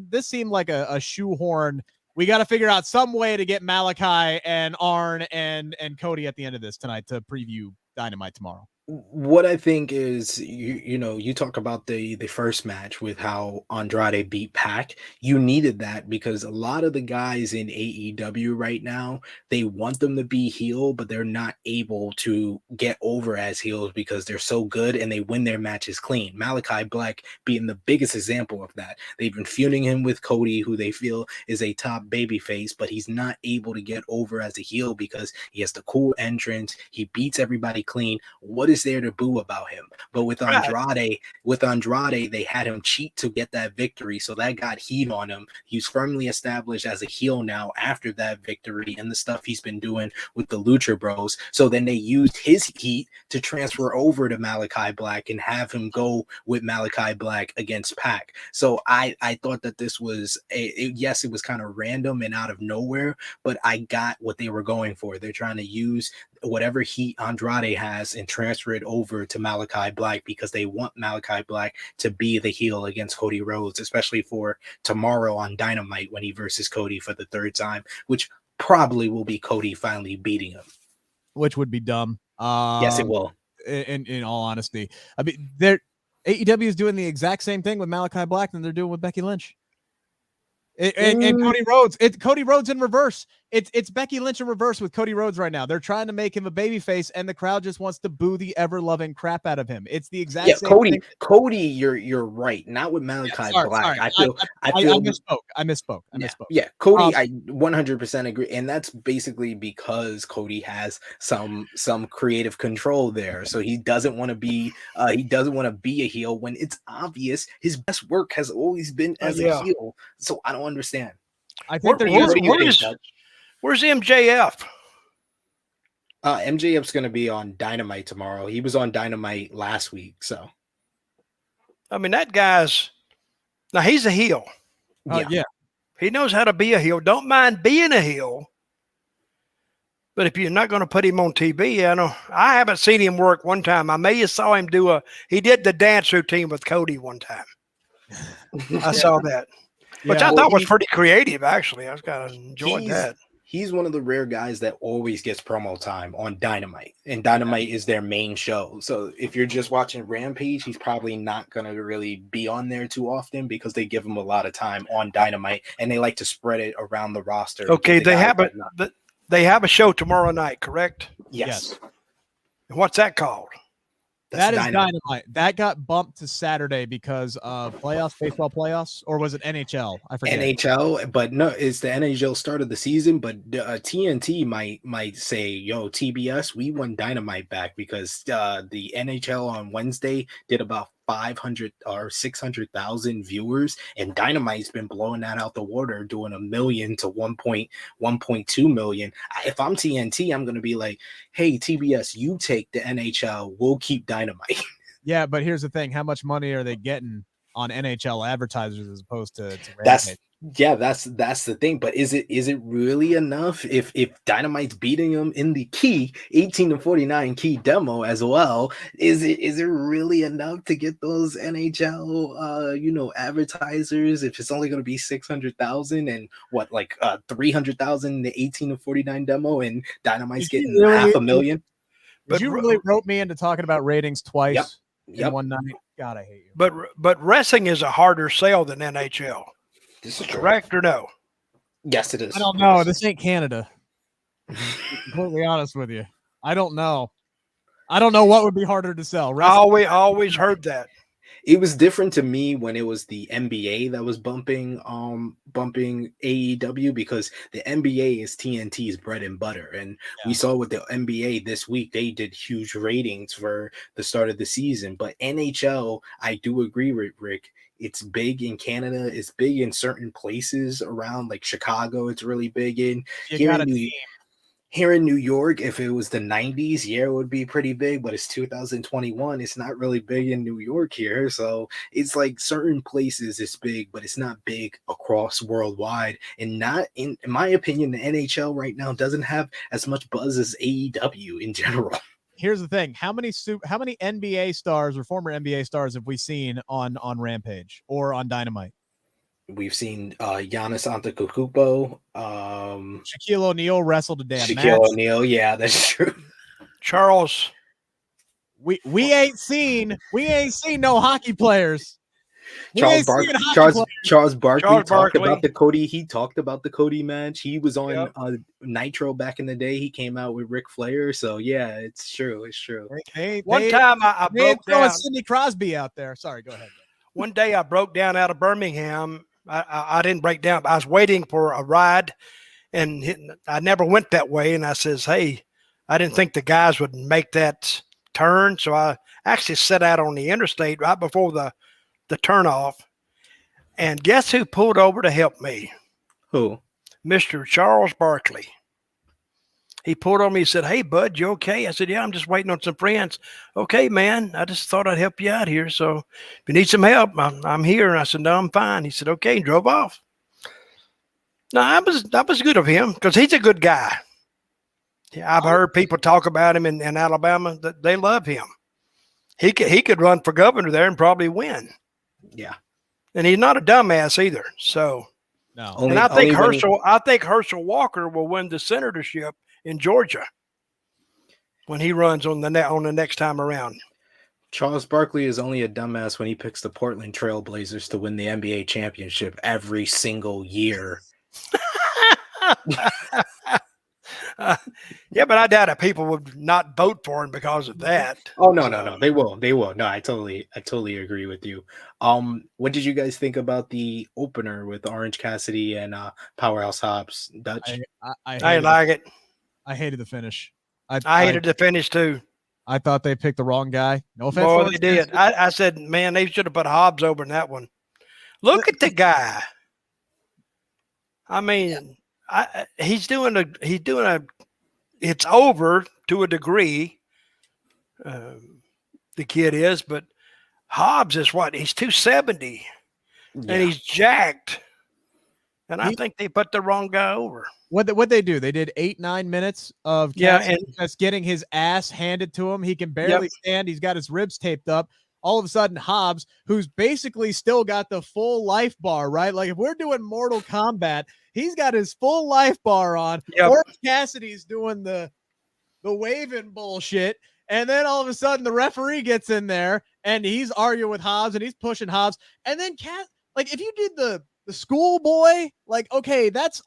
[SPEAKER 1] This seemed like a shoehorn. We got to figure out some way to get Malachi and Arn and Cody at the end of this tonight to preview Dynamite tomorrow.
[SPEAKER 3] What I think is, you talk about the first match with how Andrade beat PAC. You needed that because a lot of the guys in AEW right now, they want them to be heel, but they're not able to get over as heels because they're so good and they win their matches clean. Malachi Black being the biggest example of that. They've been feuding him with Cody, who they feel is a top babyface, but he's not able to get over as a heel because he has the cool entrance. He beats everybody clean. What is there to boo about him? But with Andrade, they had him cheat to get that victory, so that got heat on him. He's firmly established as a heel now after that victory and the stuff he's been doing with the Lucha Bros. So then they used his heat to transfer over to Malachi Black and have him go with Malachi Black against PAC. So I thought that this was yes, it was kind of random and out of nowhere, but I got what they were going for. They're trying to use whatever heat Andrade has and transfer it over to Malachi Black because they want Malachi Black to be the heel against Cody Rhodes, especially for tomorrow on Dynamite when he versus Cody for the third time, which probably will be Cody finally beating him.
[SPEAKER 1] Which would be dumb.
[SPEAKER 3] Yes, it will.
[SPEAKER 1] In all honesty, I mean, AEW is doing the exact same thing with Malachi Black than they're doing with Becky Lynch. And Cody Rhodes, it's Cody Rhodes in reverse. It's Becky Lynch in reverse with Cody Rhodes right now. They're trying to make him a babyface, and the crowd just wants to boo the ever-loving crap out of him. It's the exact same thing.
[SPEAKER 3] Cody, you're right. Not with Malachi Black.
[SPEAKER 1] Sorry.
[SPEAKER 3] I feel
[SPEAKER 1] I misspoke.
[SPEAKER 3] Yeah, Cody, I 100% agree, and that's basically because Cody has some creative control there. So he doesn't want to be a heel when it's obvious his best work has always been as a heel. So I don't understand.
[SPEAKER 1] I think
[SPEAKER 2] where's MJF?
[SPEAKER 3] MJF's going to be on Dynamite tomorrow. He was on Dynamite last week. So,
[SPEAKER 2] I mean, that guy's now he's a heel.
[SPEAKER 1] Yeah.
[SPEAKER 2] He knows how to be a heel. Don't mind being a heel. But if you're not going to put him on TV, I haven't seen him work one time. I may have saw him he did the dance routine with Cody one time. I saw that. Which I thought was pretty creative, actually. I was kind of enjoying that.
[SPEAKER 3] He's one of the rare guys that always gets promo time on Dynamite, and Dynamite is their main show. So if you're just watching Rampage, he's probably not going to really be on there too often because they give him a lot of time on Dynamite, and they like to spread it around the roster.
[SPEAKER 2] Okay, they have a show tomorrow night, correct?
[SPEAKER 3] Yes.
[SPEAKER 2] And what's that called?
[SPEAKER 1] That is Dynamite. That got bumped to Saturday because of baseball playoffs, or was it NHL? I forget.
[SPEAKER 3] NHL, but no, it's the NHL start of the season. But TNT might say, "Yo, TBS, we won Dynamite back because the NHL on Wednesday did about 500 or 600,000 viewers, and Dynamite's been blowing that out the water, doing 1 million to 1.2 million. If I'm TNT, I'm going to be like, hey, TBS, you take the NHL, we'll keep Dynamite.
[SPEAKER 1] Yeah, but here's the thing. How much money are they getting on NHL advertisers as opposed to Rampage?
[SPEAKER 3] That's the thing. But is it really enough if Dynamite's beating them in the key 18-49 key demo as well? Is it really enough to get those NHL advertisers if it's only going to be 600,000 and 300,000 in the 18-49 demo and Dynamite's getting 500,000?
[SPEAKER 1] But you really wrote me into talking about ratings twice in one night. God, I hate you.
[SPEAKER 2] But wrestling is a harder sell than NHL.
[SPEAKER 3] This is
[SPEAKER 2] correct or no?
[SPEAKER 3] Yes, it is.
[SPEAKER 1] I don't know. This ain't Canada. To be completely honest with you, I don't know. I don't know what would be harder to sell.
[SPEAKER 2] I always heard that.
[SPEAKER 3] It was different to me when it was the NBA that was bumping AEW, because the NBA is TNT's bread and butter. And we saw with the NBA this week, they did huge ratings for the start of the season. But NHL, I do agree with Rick. It's big in Canada. It's big in certain places around like Chicago. It's really big in here in New York. If it was the 90s, it would be pretty big, but it's 2021. It's not really big in New York here. So it's like certain places it's big, but it's not big across worldwide. And not in my opinion, the NHL right now doesn't have as much buzz as AEW in general.
[SPEAKER 1] Here's the thing. How many NBA stars or former NBA stars have we seen on Rampage or on Dynamite?
[SPEAKER 3] We've seen Giannis Antetokounmpo.
[SPEAKER 1] Shaquille O'Neal wrestled a damn match.
[SPEAKER 3] Shaquille O'Neal, yeah, that's true.
[SPEAKER 2] Charles.
[SPEAKER 1] We ain't seen no hockey players.
[SPEAKER 3] Charles Barkley talked about the Cody. He talked about the Cody match. He was on Nitro back in the day. He came out with Ric Flair. So yeah, it's true. It's true.
[SPEAKER 2] One time I broke down.
[SPEAKER 1] Sidney Crosby out there. Sorry, go ahead.
[SPEAKER 2] One day I broke down out of Birmingham. I didn't break down. I was waiting for a ride, and I never went that way. And I says, "Hey, I didn't think the guys would make that turn." So I actually set out on the interstate right before the turnoff, and guess who pulled over to help me?
[SPEAKER 3] Who?
[SPEAKER 2] Mr. Charles Barkley. He pulled on me. He said, "Hey, bud, you okay?" I said, "Yeah, I'm just waiting on some friends." "Okay, man. I just thought I'd help you out here. So if you need some help, I'm here." And I said, "No, I'm fine." He said, "Okay," and drove off. Now, that was good of him because he's a good guy. Yeah, I've heard people talk about him in Alabama that they love him. He could run for governor there and probably win.
[SPEAKER 3] Yeah,
[SPEAKER 2] and he's not a dumbass either. So,
[SPEAKER 1] no.
[SPEAKER 2] And I think Herschel Walker will win the senatorship in Georgia when he runs on the next time around.
[SPEAKER 3] Charles Barkley is only a dumbass when he picks the Portland Trail Blazers to win the NBA championship every single year.
[SPEAKER 2] Yeah, but I doubt if people would not vote for him because of that.
[SPEAKER 3] Oh no, they will. No, I totally agree with you. What did you guys think about the opener with Orange Cassidy and Powerhouse Hobbs? Dutch?
[SPEAKER 2] I like it.
[SPEAKER 1] I hated the finish.
[SPEAKER 2] I hated the finish too.
[SPEAKER 1] I thought they picked the wrong guy. No offense.
[SPEAKER 2] Boy, they did. I said, man, they should have put Hobbs over in that one. Look at the guy. I mean, he's doing a. It's over to a degree. The kid is, but Hobbs is what? He's 270, and he's jacked. And I think they put the wrong guy over.
[SPEAKER 1] What they do? They did 8-9 minutes of
[SPEAKER 2] and
[SPEAKER 1] just getting his ass handed to him. He can barely stand. He's got his ribs taped up. All of a sudden, Hobbs, who's basically still got the full life bar, right? Like if we're doing Mortal Kombat, he's got his full life bar on. Orange Cassidy's doing the waving bullshit. And then all of a sudden the referee gets in there and he's arguing with Hobbs and he's pushing Hobbs. And then like if you did the schoolboy, like, okay, that's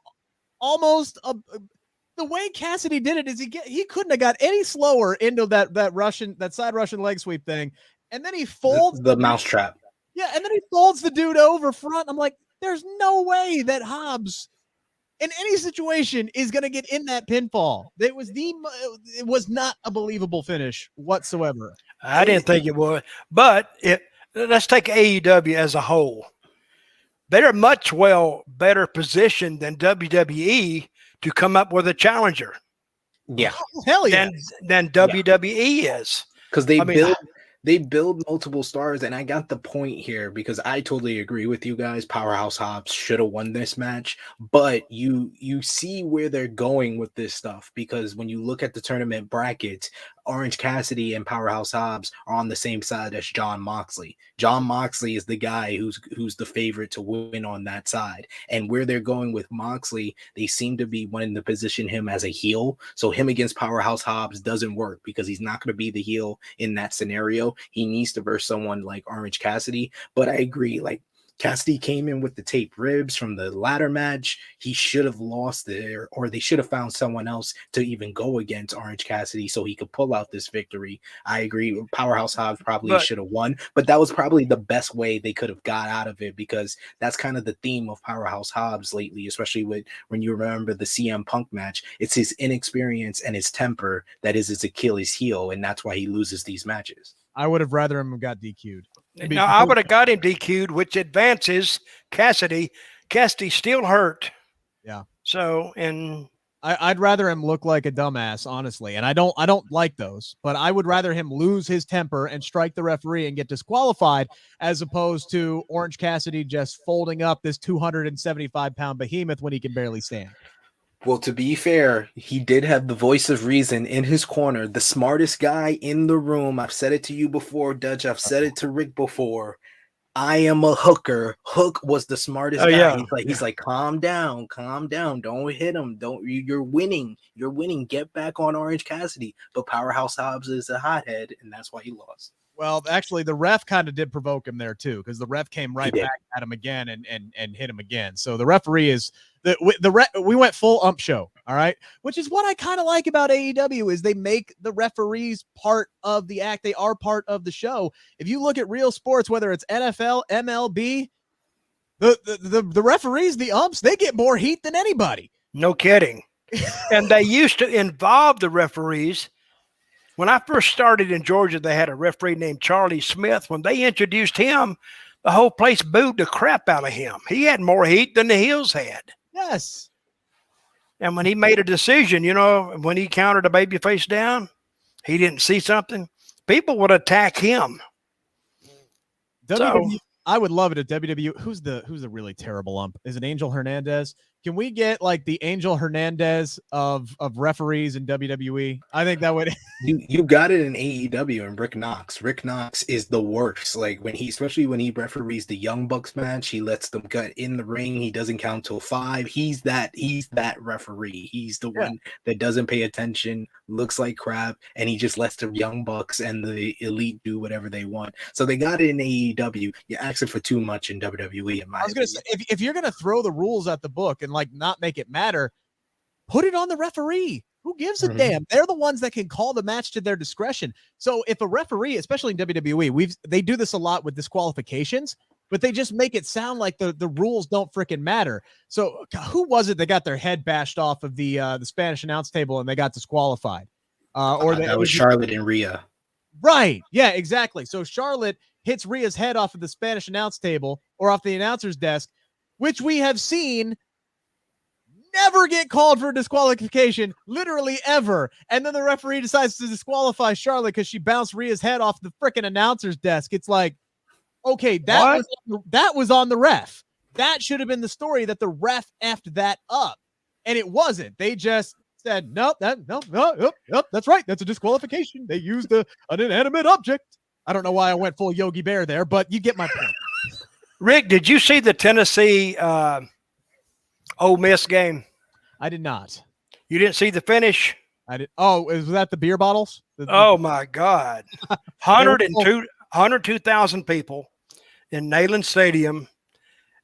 [SPEAKER 1] almost the way Cassidy did it is he couldn't have got any slower into that side Russian leg sweep thing. And then he folds
[SPEAKER 3] the mousetrap.
[SPEAKER 1] Yeah. And then he folds the dude over front. I'm like, there's no way that Hobbs in any situation is going to get in that pinfall. It was not a believable finish whatsoever.
[SPEAKER 2] I didn't think it would, but let's take AEW as a whole. They're much better positioned than WWE to come up with a challenger.
[SPEAKER 3] Yeah.
[SPEAKER 1] Hell yeah.
[SPEAKER 2] Than WWE is.
[SPEAKER 3] Because they build multiple stars, and I got the point here because I totally agree with you guys. Powerhouse Hobbs should have won this match, but you see where they're going with this stuff because when you look at the tournament brackets, Orange Cassidy and Powerhouse Hobbs are on the same side as Jon Moxley. Jon Moxley is the guy who's the favorite to win on that side. And where they're going with Moxley, they seem to be wanting to position him as a heel. So him against Powerhouse Hobbs doesn't work because he's not going to be the heel in that scenario. He needs to verse someone like Orange Cassidy. But I agree, like, Cassidy came in with the taped ribs from the ladder match. He should have lost there, or they should have found someone else to even go against Orange Cassidy so he could pull out this victory. I agree. Powerhouse Hobbs probably should have won, but that was probably the best way they could have got out of it because that's kind of the theme of Powerhouse Hobbs lately, especially when you remember the CM Punk match. It's his inexperience and his temper that is his Achilles heel, and that's why he loses these matches.
[SPEAKER 1] I would have rather him got DQ'd.
[SPEAKER 2] No, I would have got him DQ'd, which advances Cassidy. Cassidy's still hurt.
[SPEAKER 1] Yeah.
[SPEAKER 2] So, and
[SPEAKER 1] I'd rather him look like a dumbass, honestly. And I don't like those, but I would rather him lose his temper and strike the referee and get disqualified as opposed to Orange Cassidy just folding up this 275-pound behemoth when he can barely stand.
[SPEAKER 3] Well, to be fair, he did have the voice of reason in his corner, the smartest guy in the room. I've said it to you before, Dutch. I've said it to Rick before. I am a hooker. Hook was the smartest guy.
[SPEAKER 2] Yeah.
[SPEAKER 3] He's like, calm down. Don't hit him. You're winning. Get back on Orange Cassidy. But Powerhouse Hobbs is a hothead, and that's why he lost.
[SPEAKER 1] Well, actually, the ref kind of did provoke him there too, because the ref came right back at him again and hit him again. So the referee is we went full ump show, all right, which is what I kind of like about AEW is they make the referees part of the act. They are part of the show. If you look at real sports, whether it's NFL, MLB, the referees, the umps, they get more heat than anybody.
[SPEAKER 2] No kidding. And they used to involve the referees. When I first started in Georgia, they had a referee named Charlie Smith. When they introduced him, the whole place booed the crap out of him. He had more heat than the heels had.
[SPEAKER 1] Yes.
[SPEAKER 2] And when he made a decision, when he counted a babyface down, he didn't see something, people would attack him.
[SPEAKER 1] I would love it at WWE. Who's the really terrible ump? Is it Angel Hernandez? Can we get like the Angel Hernandez of referees in WWE? I think that would.
[SPEAKER 3] You got it in AEW and Rick Knox. Rick Knox is the worst. Like especially when he referees the Young Bucks match, he lets them get in the ring. He doesn't count till 5. He's that referee. He's the one that doesn't pay attention, looks like crap, and he just lets the Young Bucks and the Elite do whatever they want. So they got it in AEW. You're asking for too much in WWE. In my
[SPEAKER 1] I was gonna say, if you're gonna throw the rules at the book and like not make it matter, put it on the referee. Who gives a damn? They're the ones that can call the match to their discretion. So if a referee, especially in WWE, they do this a lot with disqualifications, but they just make it sound like the rules don't freaking matter. So who was it that got their head bashed off of the Spanish announce table and they got disqualified?
[SPEAKER 3] That was Charlotte and Rhea.
[SPEAKER 1] Right. Yeah, exactly. So Charlotte hits Rhea's head off of the Spanish announce table or off the announcer's desk, which we have seen never get called for disqualification, literally ever. And then the referee decides to disqualify Charlotte because she bounced Rhea's head off the freaking announcer's desk. It's like, okay, that was on the ref. That should have been the story, that the ref effed that up. And it wasn't. They just said, nope, that's right. That's a disqualification. They used an inanimate object. I don't know why I went full Yogi Bear there, but you get my point.
[SPEAKER 2] Rick, did you see the Tennessee Ole Miss game?
[SPEAKER 1] I did not.
[SPEAKER 2] You didn't see the finish?
[SPEAKER 1] I did. Oh, was that the beer bottles?
[SPEAKER 2] Oh my God. 102,000 people in Neyland Stadium,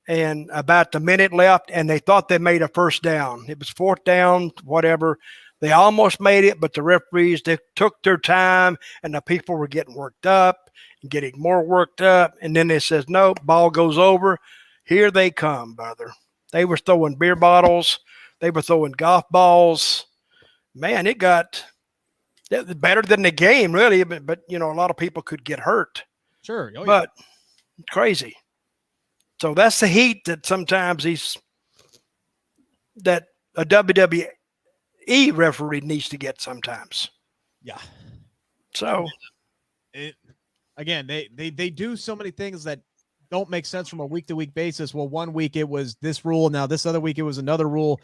[SPEAKER 2] and about the minute left, and they thought they made a first down. It was 4th down, whatever. They almost made it, but the referees, they took their time, and the people were getting worked up and getting more worked up. And then they says, no, ball goes over. Here they come, brother. They were throwing beer bottles. They were throwing golf balls. Man, it got better than the game, really. But a lot of people could get hurt.
[SPEAKER 1] Sure. Oh,
[SPEAKER 2] but crazy. So that's the heat that sometimes that a WWE referee needs to get sometimes.
[SPEAKER 1] Yeah.
[SPEAKER 2] So
[SPEAKER 1] again, they do so many things that don't make sense from a week-to-week basis. Well, one week it was this rule. Now this other week it was another rule.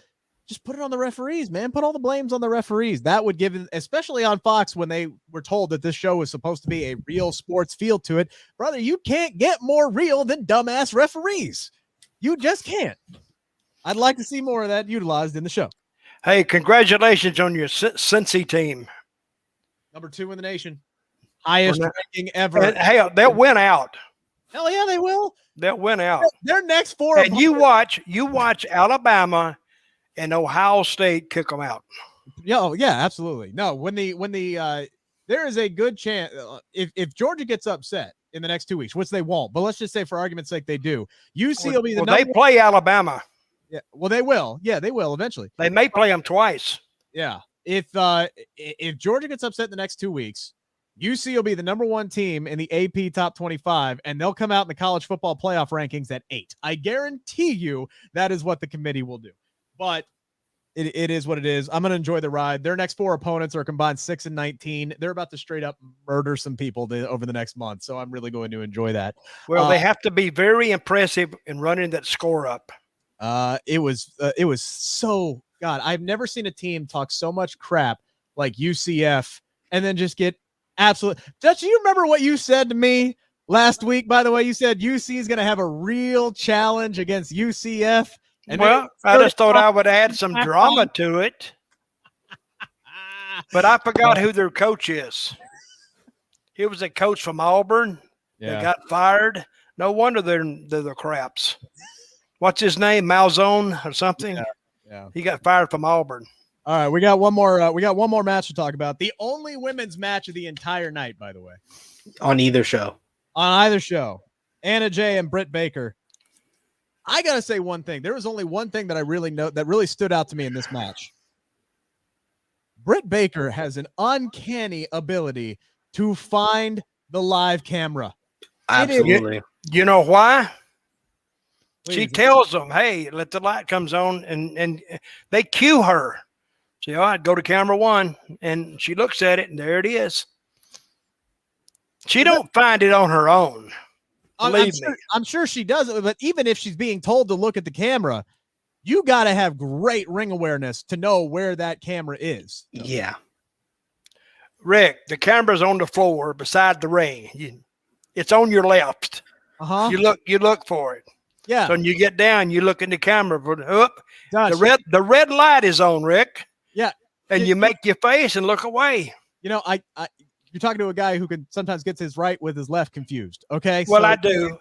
[SPEAKER 1] Just put it on the referees, man. Put all the blames on the referees. That would give, especially on Fox when they were told that this show was supposed to be a real sports feel to it. Brother, you can't get more real than dumbass referees. You just can't. I'd like to see more of that utilized in the show.
[SPEAKER 2] Hey, congratulations on your Cincy team.
[SPEAKER 1] Number 2 in the nation. Highest ranking ever.
[SPEAKER 2] And, hey, they'll win out.
[SPEAKER 1] Hell yeah, they will.
[SPEAKER 2] They'll win out.
[SPEAKER 1] Their next 4.
[SPEAKER 2] And you watch Alabama and Ohio State kick them out.
[SPEAKER 1] Yeah, absolutely. No, when the there is a good chance if Georgia gets upset in the next 2 weeks, which they won't, but let's just say for argument's sake they do. UC will be the
[SPEAKER 2] they play Alabama.
[SPEAKER 1] Yeah, well they will. Yeah, they will eventually.
[SPEAKER 2] They may play them twice.
[SPEAKER 1] Yeah, if Georgia gets upset in the next 2 weeks, UC will be the number 1 team in the AP top 25, and they'll come out in the college football playoff rankings at 8. I guarantee you that is what the committee will do. But it is what it is. I'm going to enjoy the ride. Their next 4 opponents are combined 6-19. They're about to straight up murder some people over the next month. So I'm really going to enjoy that.
[SPEAKER 2] Well, they have to be very impressive in running that score up.
[SPEAKER 1] It was so, God, I've never seen a team talk so much crap like UCF and then just get absolute. Dutch, you remember what you said to me last week? By the way, you said UC is going to have a real challenge against UCF. And
[SPEAKER 2] well, I just thought I would add some drama to it. But I forgot who their coach is. He was a coach from Auburn.
[SPEAKER 1] Yeah.
[SPEAKER 2] They got fired. No wonder they're the craps. What's his name? Malzone or something?
[SPEAKER 1] Yeah.
[SPEAKER 2] He got fired from Auburn.
[SPEAKER 1] All right, we got one more match to talk about. The only women's match of the entire night, by the way.
[SPEAKER 3] On either show.
[SPEAKER 1] On either show. Anna Jay and Britt Baker. I got to say one thing. There was only one thing that I really know that really stood out to me in this match. Britt Baker has an uncanny ability to find the live camera.
[SPEAKER 3] Absolutely.
[SPEAKER 2] You know why?
[SPEAKER 1] Please.
[SPEAKER 2] She tells them, hey, let the light comes on, and they cue her. See, all right, go to camera 1, and she looks at it, and there it is. She don't find it on her own.
[SPEAKER 1] I'm sure she does it, but even if she's being told to look at the camera, you got to have great ring awareness to know where that camera is.
[SPEAKER 3] Yeah.
[SPEAKER 2] Rick, the camera's on the floor beside the ring. It's on your left.
[SPEAKER 1] Uh-huh.
[SPEAKER 2] You look for it.
[SPEAKER 1] Yeah.
[SPEAKER 2] So when you get down, you look in the camera.
[SPEAKER 1] Dutch.
[SPEAKER 2] The red light is on, Rick.
[SPEAKER 1] Yeah.
[SPEAKER 2] And you make your face and look away.
[SPEAKER 1] You know, you're talking to a guy who can sometimes gets his right with his left confused. Okay.
[SPEAKER 2] Well,
[SPEAKER 1] so
[SPEAKER 2] I do.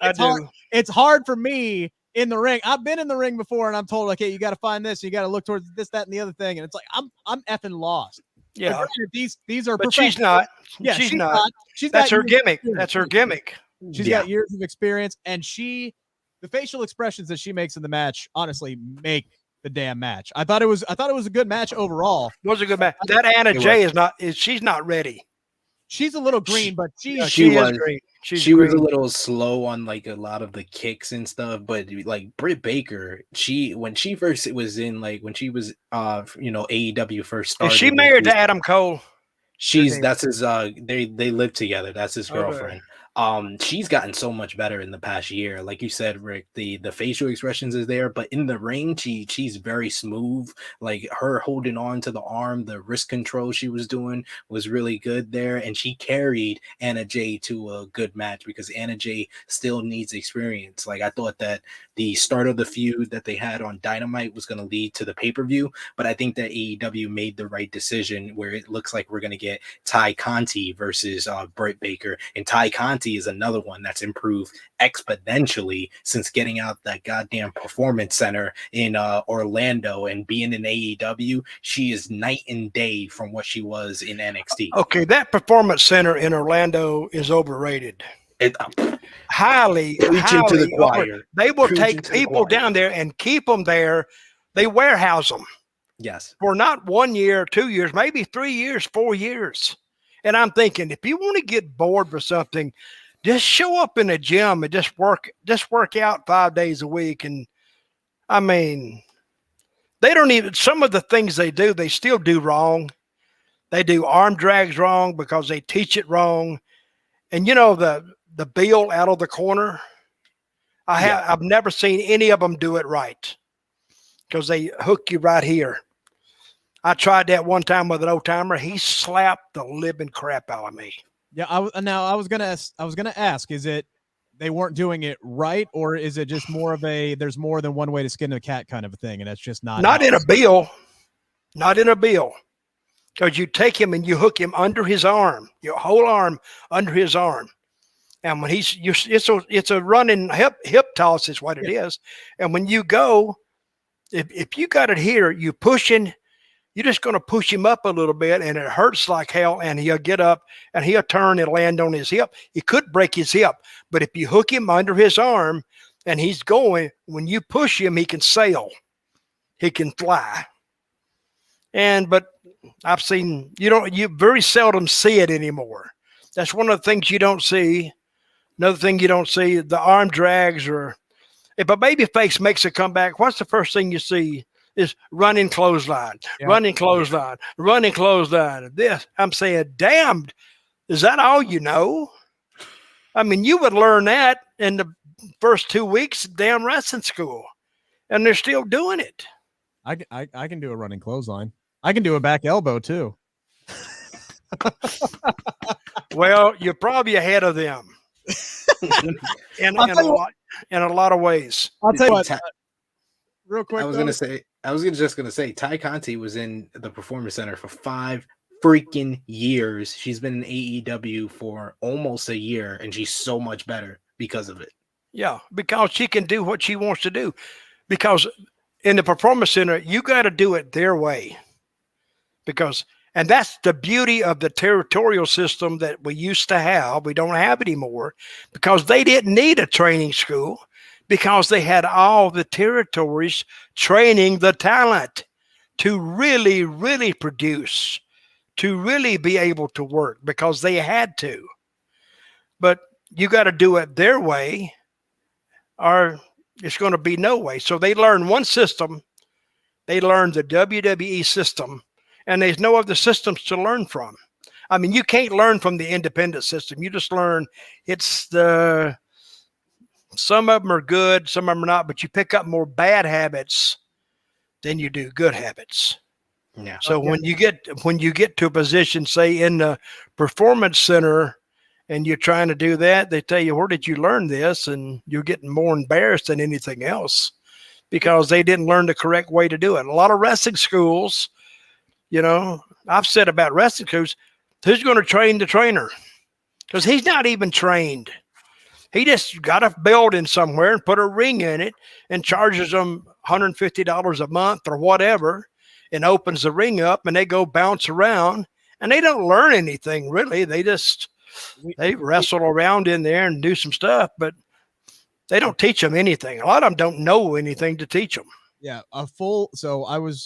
[SPEAKER 1] It's hard for me in the ring. I've been in the ring before, and I'm told, okay, you got to find this. You got to look towards this, that, and the other thing. And it's like I'm effing lost.
[SPEAKER 2] Yeah.
[SPEAKER 1] These are.
[SPEAKER 2] But she's not.
[SPEAKER 1] Yeah, she's not.
[SPEAKER 2] That's her gimmick. That's her gimmick.
[SPEAKER 1] She's got years of experience, and the facial expressions that she makes in the match, honestly, make the damn match. I thought it was a good match overall.
[SPEAKER 2] It was a good match. That Anna Jay she's not ready.
[SPEAKER 1] She's a little green, but she
[SPEAKER 3] was
[SPEAKER 2] green.
[SPEAKER 3] She was a little slow on like a lot of the kicks and stuff, but like Britt Baker, when she first was in AEW first started.
[SPEAKER 2] Is she married to Adam Cole?
[SPEAKER 3] That's his they live together. That's his girlfriend. She's gotten so much better in the past year. Like you said, Rick, the facial expressions is there, but in the ring, she's very smooth. Like her holding on to the arm, the wrist control she was doing was really good there. And she carried Anna Jay to a good match because Anna Jay still needs experience. Like I thought that the start of the feud that they had on Dynamite was going to lead to the pay-per-view, but I think that AEW made the right decision where it looks like we're going to get Ty Conti versus Britt Baker. And Ty Conti is another one that's improved exponentially since getting out that goddamn performance center in Orlando and being in AEW. She is night and day from what she was in NXT.
[SPEAKER 2] Okay, that performance center in Orlando is overrated. Highly
[SPEAKER 3] to the choir.
[SPEAKER 2] They will take people down there and keep them there. They warehouse them.
[SPEAKER 3] Yes.
[SPEAKER 2] For not 1 year, 2 years, maybe 3 years, 4 years. And I'm thinking, if you want to get bored for something, just show up in a gym and just work out 5 days a week. And I mean, they don't even, some of the things they do, they still do wrong. They do arm drags wrong because they teach it wrong. And you know, the bill out of the corner, I've never seen any of them do it right because they hook you right here. I tried that one time with an old timer. He slapped the living crap out of me.
[SPEAKER 1] Yeah, I was gonna ask, is it they weren't doing it right, or is it just more of a there's more than one way to skin a cat kind of a thing, and it's just not
[SPEAKER 2] in a bill, not in a bill, because you take him and you hook him under his arm, your whole arm under his arm, and when it's a running hip toss is what it is, and when you go, if you got it here, you pushing. You're just going to push him up a little bit, and it hurts like hell, and he'll get up, and he'll turn and land on his hip. He could break his hip, but if you hook him under his arm and he's going, when you push him, he can sail. He can fly. But I've seen, you very seldom see it anymore. That's one of the things you don't see. Another thing you don't see, the arm drags, or if a babyface makes a comeback, what's the first thing you see? Is running clothesline, running clothesline, running clothesline. This, I'm saying, damn, is that all you know? I mean, you would learn that in the first 2 weeks of damn wrestling school, and they're still doing it.
[SPEAKER 1] I can do a running clothesline. I can do a back elbow too.
[SPEAKER 2] Well, you're probably ahead of them in a lot of ways.
[SPEAKER 1] I'll tell you what. Real quick,
[SPEAKER 3] I was just gonna say, Ty Conti was in the Performance Center for 5 freaking years. She's been in AEW for almost a year, and she's so much better because of it.
[SPEAKER 2] Yeah, because she can do what she wants to do. Because in the Performance Center, you got to do it their way. And that's the beauty of the territorial system that we used to have. We don't have anymore because they didn't need a training school. Because they had all the territories training the talent to really, really produce, to really be able to work because they had to. But you got to do it their way or it's going to be no way. So they learned one system. They learned the WWE system, and there's no other systems to learn from. I mean, you can't learn from the independent system. You just learn some of them are good, some of them are not, but you pick up more bad habits than you do good habits.
[SPEAKER 3] Yeah.
[SPEAKER 2] So when you get to a position, say in the performance center, and you're trying to do that, they tell you, where did you learn this? And you're getting more embarrassed than anything else because they didn't learn the correct way to do it. A lot of wrestling schools, I've said about wrestling schools, who's going to train the trainer? Because he's not even trained. He just got a building somewhere and put a ring in it and charges them $150 a month or whatever and opens the ring up and they go bounce around and they don't learn anything really. They wrestle around in there and do some stuff, but they don't teach them anything. A lot of them don't know anything to teach them.
[SPEAKER 1] Yeah. So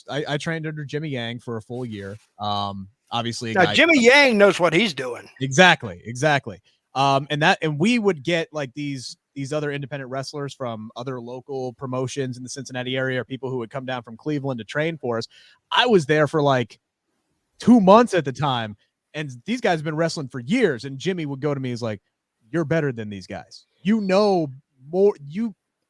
[SPEAKER 1] I trained under Jimmy Yang for a full year. Obviously
[SPEAKER 2] now Jimmy Yang knows what he's doing.
[SPEAKER 1] Exactly. And we would get like these other independent wrestlers from other local promotions in the Cincinnati area, or people who would come down from Cleveland to train for us. I was there for like 2 months at the time, and these guys have been wrestling for years. And Jimmy would go to me, he's like, "You're better than these guys. You know more.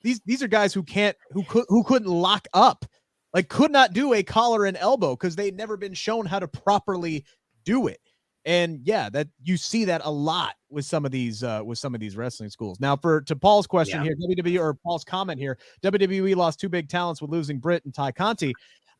[SPEAKER 1] These are guys who couldn't lock up, like could not do a collar and elbow because they'd never been shown how to properly do it." And yeah, that you see that a lot with some of these wrestling schools. Now, to Paul's question here, WWE, or Paul's comment here, WWE lost 2 big talents with losing Britt and Ty Conti.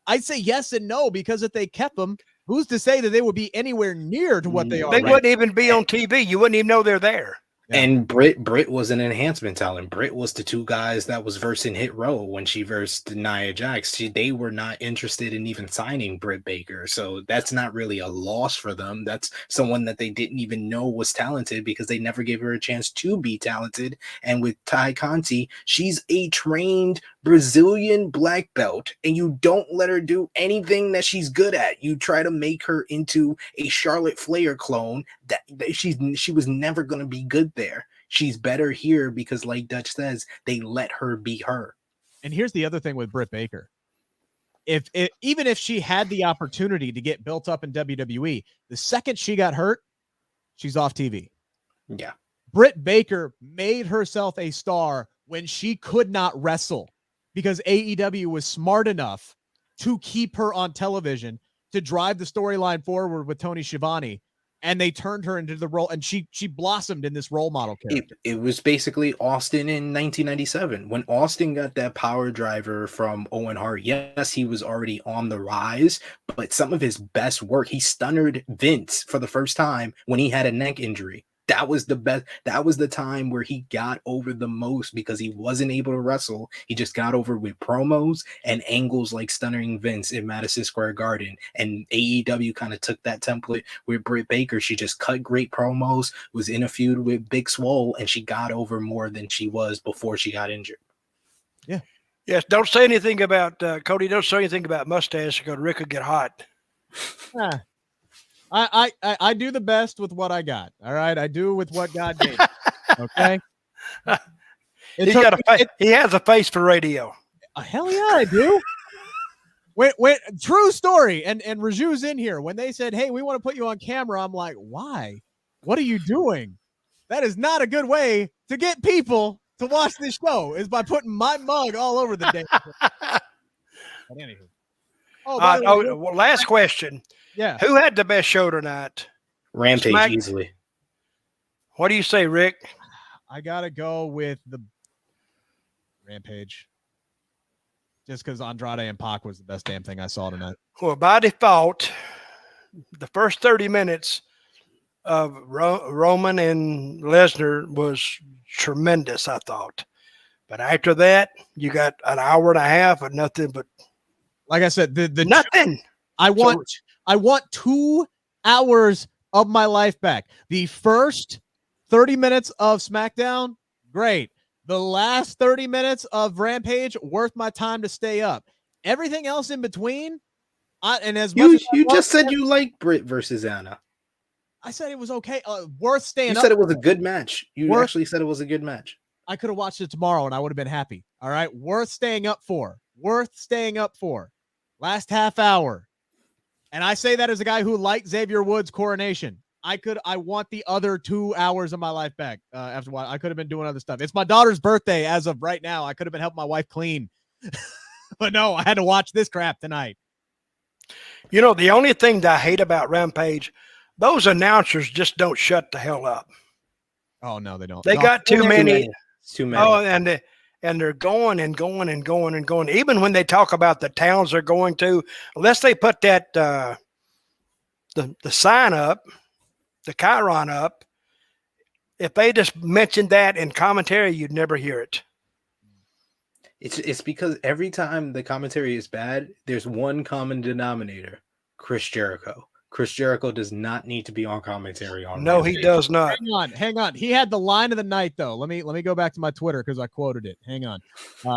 [SPEAKER 1] I'd say yes and no, because if they kept them, who's to say that they would be anywhere near to what they are?
[SPEAKER 2] They wouldn't even be on TV. You wouldn't even know they're there.
[SPEAKER 3] Yeah. And Britt was an enhancement talent. Britt was the 2 guys that was versing Hit Row when she versed Nia Jax. They were not interested in even signing Britt Baker. So that's not really a loss for them. That's someone that they didn't even know was talented because they never gave her a chance to be talented. And with Ty Conti, she's a trained Brazilian black belt, and you don't let her do anything that she's good at. You try to make her into a Charlotte Flair clone that she was never going to be good there. She's better here because, like Dutch says, they let her be her.
[SPEAKER 1] And here's the other thing with Britt Baker. Even if she had the opportunity to get built up in WWE, the second she got hurt, she's off TV.
[SPEAKER 3] Yeah.
[SPEAKER 1] Britt Baker made herself a star when she could not wrestle, because AEW was smart enough to keep her on television to drive the storyline forward with Tony Schiavone. And they turned her into the role, and she blossomed in this role model character.
[SPEAKER 3] It was basically Austin in 1997 when Austin got that power driver from Owen Hart. Yes, he was already on the rise, but some of his best work, he stunned Vince for the first time when he had a neck injury. That was the best. That was the time where he got over the most because he wasn't able to wrestle. He just got over with promos and angles like stunning Vince in Madison Square Garden. And AEW kind of took that template with Britt Baker. She just cut great promos, was in a feud with Big Swole, and she got over more than she was before she got injured.
[SPEAKER 1] Yeah.
[SPEAKER 2] Yes. Don't say anything about Cody. Don't say anything about mustache because Rick will get hot.
[SPEAKER 1] I do the best with what I got. All right. I do with what God gave me. Okay.
[SPEAKER 2] He has a face for radio.
[SPEAKER 1] Hell yeah, I do. When true story. And Raju's in here. When they said, "Hey, we want to put you on camera," I'm like, why? What are you doing? That is not a good way to get people to watch this show, is by putting my mug all over the day. But anywho.
[SPEAKER 2] Last question.
[SPEAKER 1] Yeah.
[SPEAKER 2] Who had the best show tonight?
[SPEAKER 3] Rampage, easily.
[SPEAKER 2] What do you say, Rick?
[SPEAKER 1] I got to go with the Rampage. Just because Andrade and PAC was the best damn thing I saw tonight.
[SPEAKER 2] Well, by default, the first 30 minutes of Roman and Lesnar was tremendous, I thought. But after that, you got an hour and a half of nothing but.
[SPEAKER 1] Like I said, the
[SPEAKER 2] nothing.
[SPEAKER 1] I want 2 hours of my life back. The first 30 minutes of SmackDown, great. The last 30 minutes of Rampage, worth my time to stay up. Everything else in between, you
[SPEAKER 3] just said you like Britt versus Anna.
[SPEAKER 1] I said it was okay. Worth staying up.
[SPEAKER 3] You said it was a good match. Actually said it was a good match.
[SPEAKER 1] I could have watched it tomorrow and I would have been happy. All right. Worth staying up for. Last half hour. And I say that as a guy who liked Xavier Woods' coronation. I want the other 2 hours of my life back. After a while, I could have been doing other stuff. It's my daughter's birthday as of right now. I could have been helping my wife clean. But no, I had to watch this crap tonight.
[SPEAKER 2] You know, the only thing that I hate about Rampage, those announcers just don't shut the hell up.
[SPEAKER 1] Oh no, they don't.
[SPEAKER 2] They got too many.
[SPEAKER 3] Too many.
[SPEAKER 2] Oh, and they're going and going and going and going. Even when they talk about the towns they're going to, unless they put that the sign up, the Chiron up, if they just mentioned that in commentary, you'd never hear it.
[SPEAKER 3] It's because every time the commentary is bad, there's one common denominator: Chris Jericho. Chris Jericho does not need to be on commentary on.
[SPEAKER 2] No, he does not.
[SPEAKER 1] Hang on. He had the line of the night though. Let me go back to my Twitter because I quoted it. Hang on.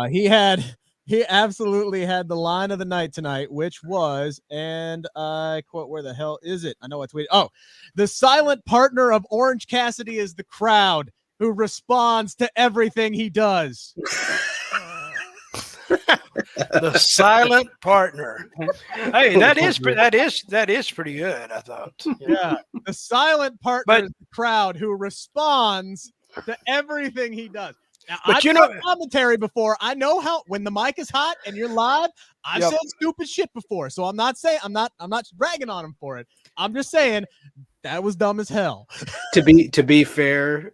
[SPEAKER 1] He absolutely had the line of the night tonight, which was, and I quote, where the hell is it? I know I tweeted. Oh, the silent partner of Orange Cassidy is the crowd who responds to everything he does.
[SPEAKER 2] The silent partner. Hey, that is pretty good, I thought.
[SPEAKER 1] Yeah, the silent partner is the crowd who responds to everything he does. Now, I've done commentary before. I know how when the mic is hot and you're live. I've said stupid shit before, so I'm not bragging on him for it. I'm just saying that was dumb as hell.
[SPEAKER 3] To be fair,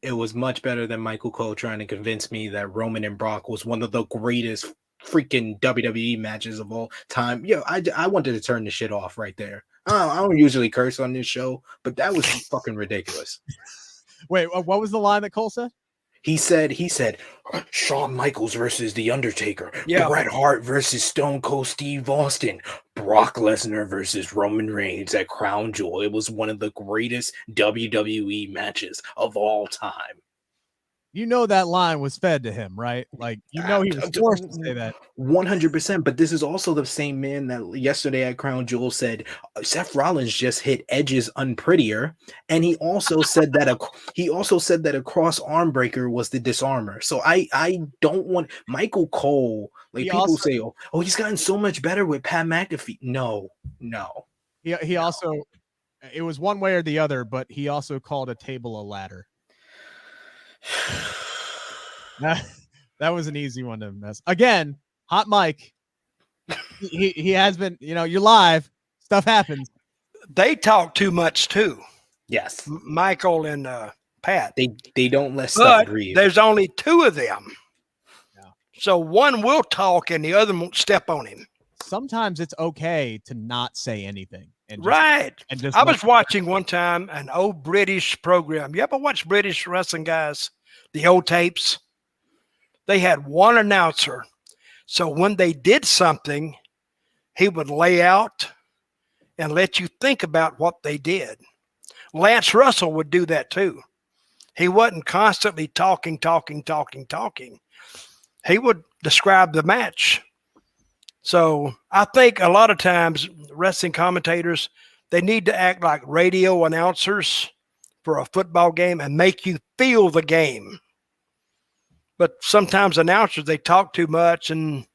[SPEAKER 3] it was much better than Michael Cole trying to convince me that Roman and Brock was one of the greatest freaking WWE matches of all time. Yo, I wanted to turn the shit off right there. I don't usually curse on this show, but that was fucking ridiculous.
[SPEAKER 1] Wait, what was the line that Cole said?
[SPEAKER 3] He said, Shawn Michaels versus The Undertaker, Bret Hart versus Stone Cold Steve Austin, Brock Lesnar versus Roman Reigns at Crown Jewel. It was one of the greatest WWE matches of all time.
[SPEAKER 1] You know that line was fed to him, right? Like, you know he was forced to say that.
[SPEAKER 3] 100%, but this is also the same man that yesterday at Crown Jewel said Seth Rollins just hit Edge's unprettier, and he also said that a cross arm breaker was the disarmer. So I don't want Michael Cole. Like people say, oh, he's gotten so much better with Pat McAfee. No.
[SPEAKER 1] He also, it was one way or the other, but he also called a table a ladder. That was an easy one to mess. Again, hot mic. He has been, you're live. Stuff happens.
[SPEAKER 2] They talk too much too.
[SPEAKER 3] Yes.
[SPEAKER 2] Michael and Pat.
[SPEAKER 3] They don't let stuff breathe.
[SPEAKER 2] There's only two of them.
[SPEAKER 1] Yeah.
[SPEAKER 2] So one will talk and the other won't step on him.
[SPEAKER 1] Sometimes it's okay to not say anything.
[SPEAKER 2] I was watching one time an old British program. You ever watch British wrestling, guys? The old tapes? They had one announcer. So when they did something, he would lay out and let you think about what they did. Lance Russell would do that too. He wasn't constantly talking. He would describe the match. So I think a lot of times wrestling commentators, they need to act like radio announcers for a football game and make you feel the game. But sometimes announcers, they talk too much and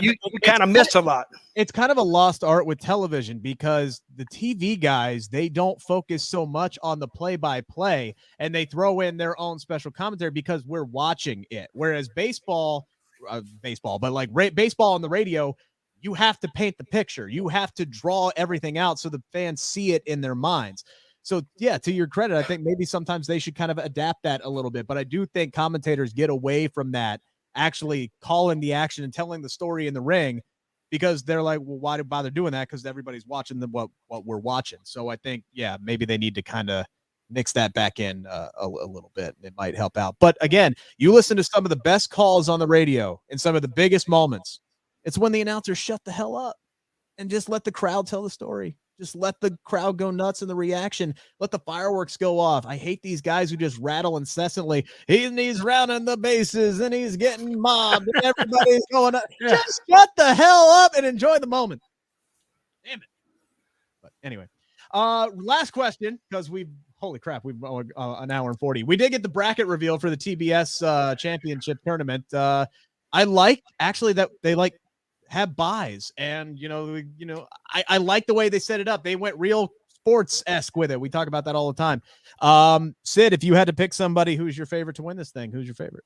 [SPEAKER 2] you kind of miss a lot.
[SPEAKER 1] It's kind of a lost art with television because the TV guys, they don't focus so much on the play-by-play and they throw in their own special commentary because we're watching it. Whereas baseball, but like baseball on the radio, you have to paint the picture. You have to draw everything out so the fans see it in their minds. So yeah, to your credit, I think maybe sometimes they should kind of adapt that a little bit, but I do think commentators get away from that, actually calling the action and telling the story in the ring because they're like, well, why do bother doing that? Because everybody's watching what we're watching. So I think, yeah, maybe they need to kind of mix that back in a little bit. It might help out. But again, you listen to some of the best calls on the radio in some of the biggest moments. It's when the announcers shut the hell up and just let the crowd tell the story. Just let the crowd go nuts in the reaction. Let the fireworks go off. I hate these guys who just rattle incessantly. He's rounding the bases and he's getting mobbed and everybody's going up. Just shut the hell up and enjoy the moment. Damn it. But anyway, last question, because holy crap, we've an hour and 40. We did get the bracket reveal for the TBS championship tournament. I like actually that they have buys, and I like the way they set it up. They went real sports-esque with it. We talk about that all the time. Sid, if you had to pick somebody who's your favorite to win this thing, who's your favorite?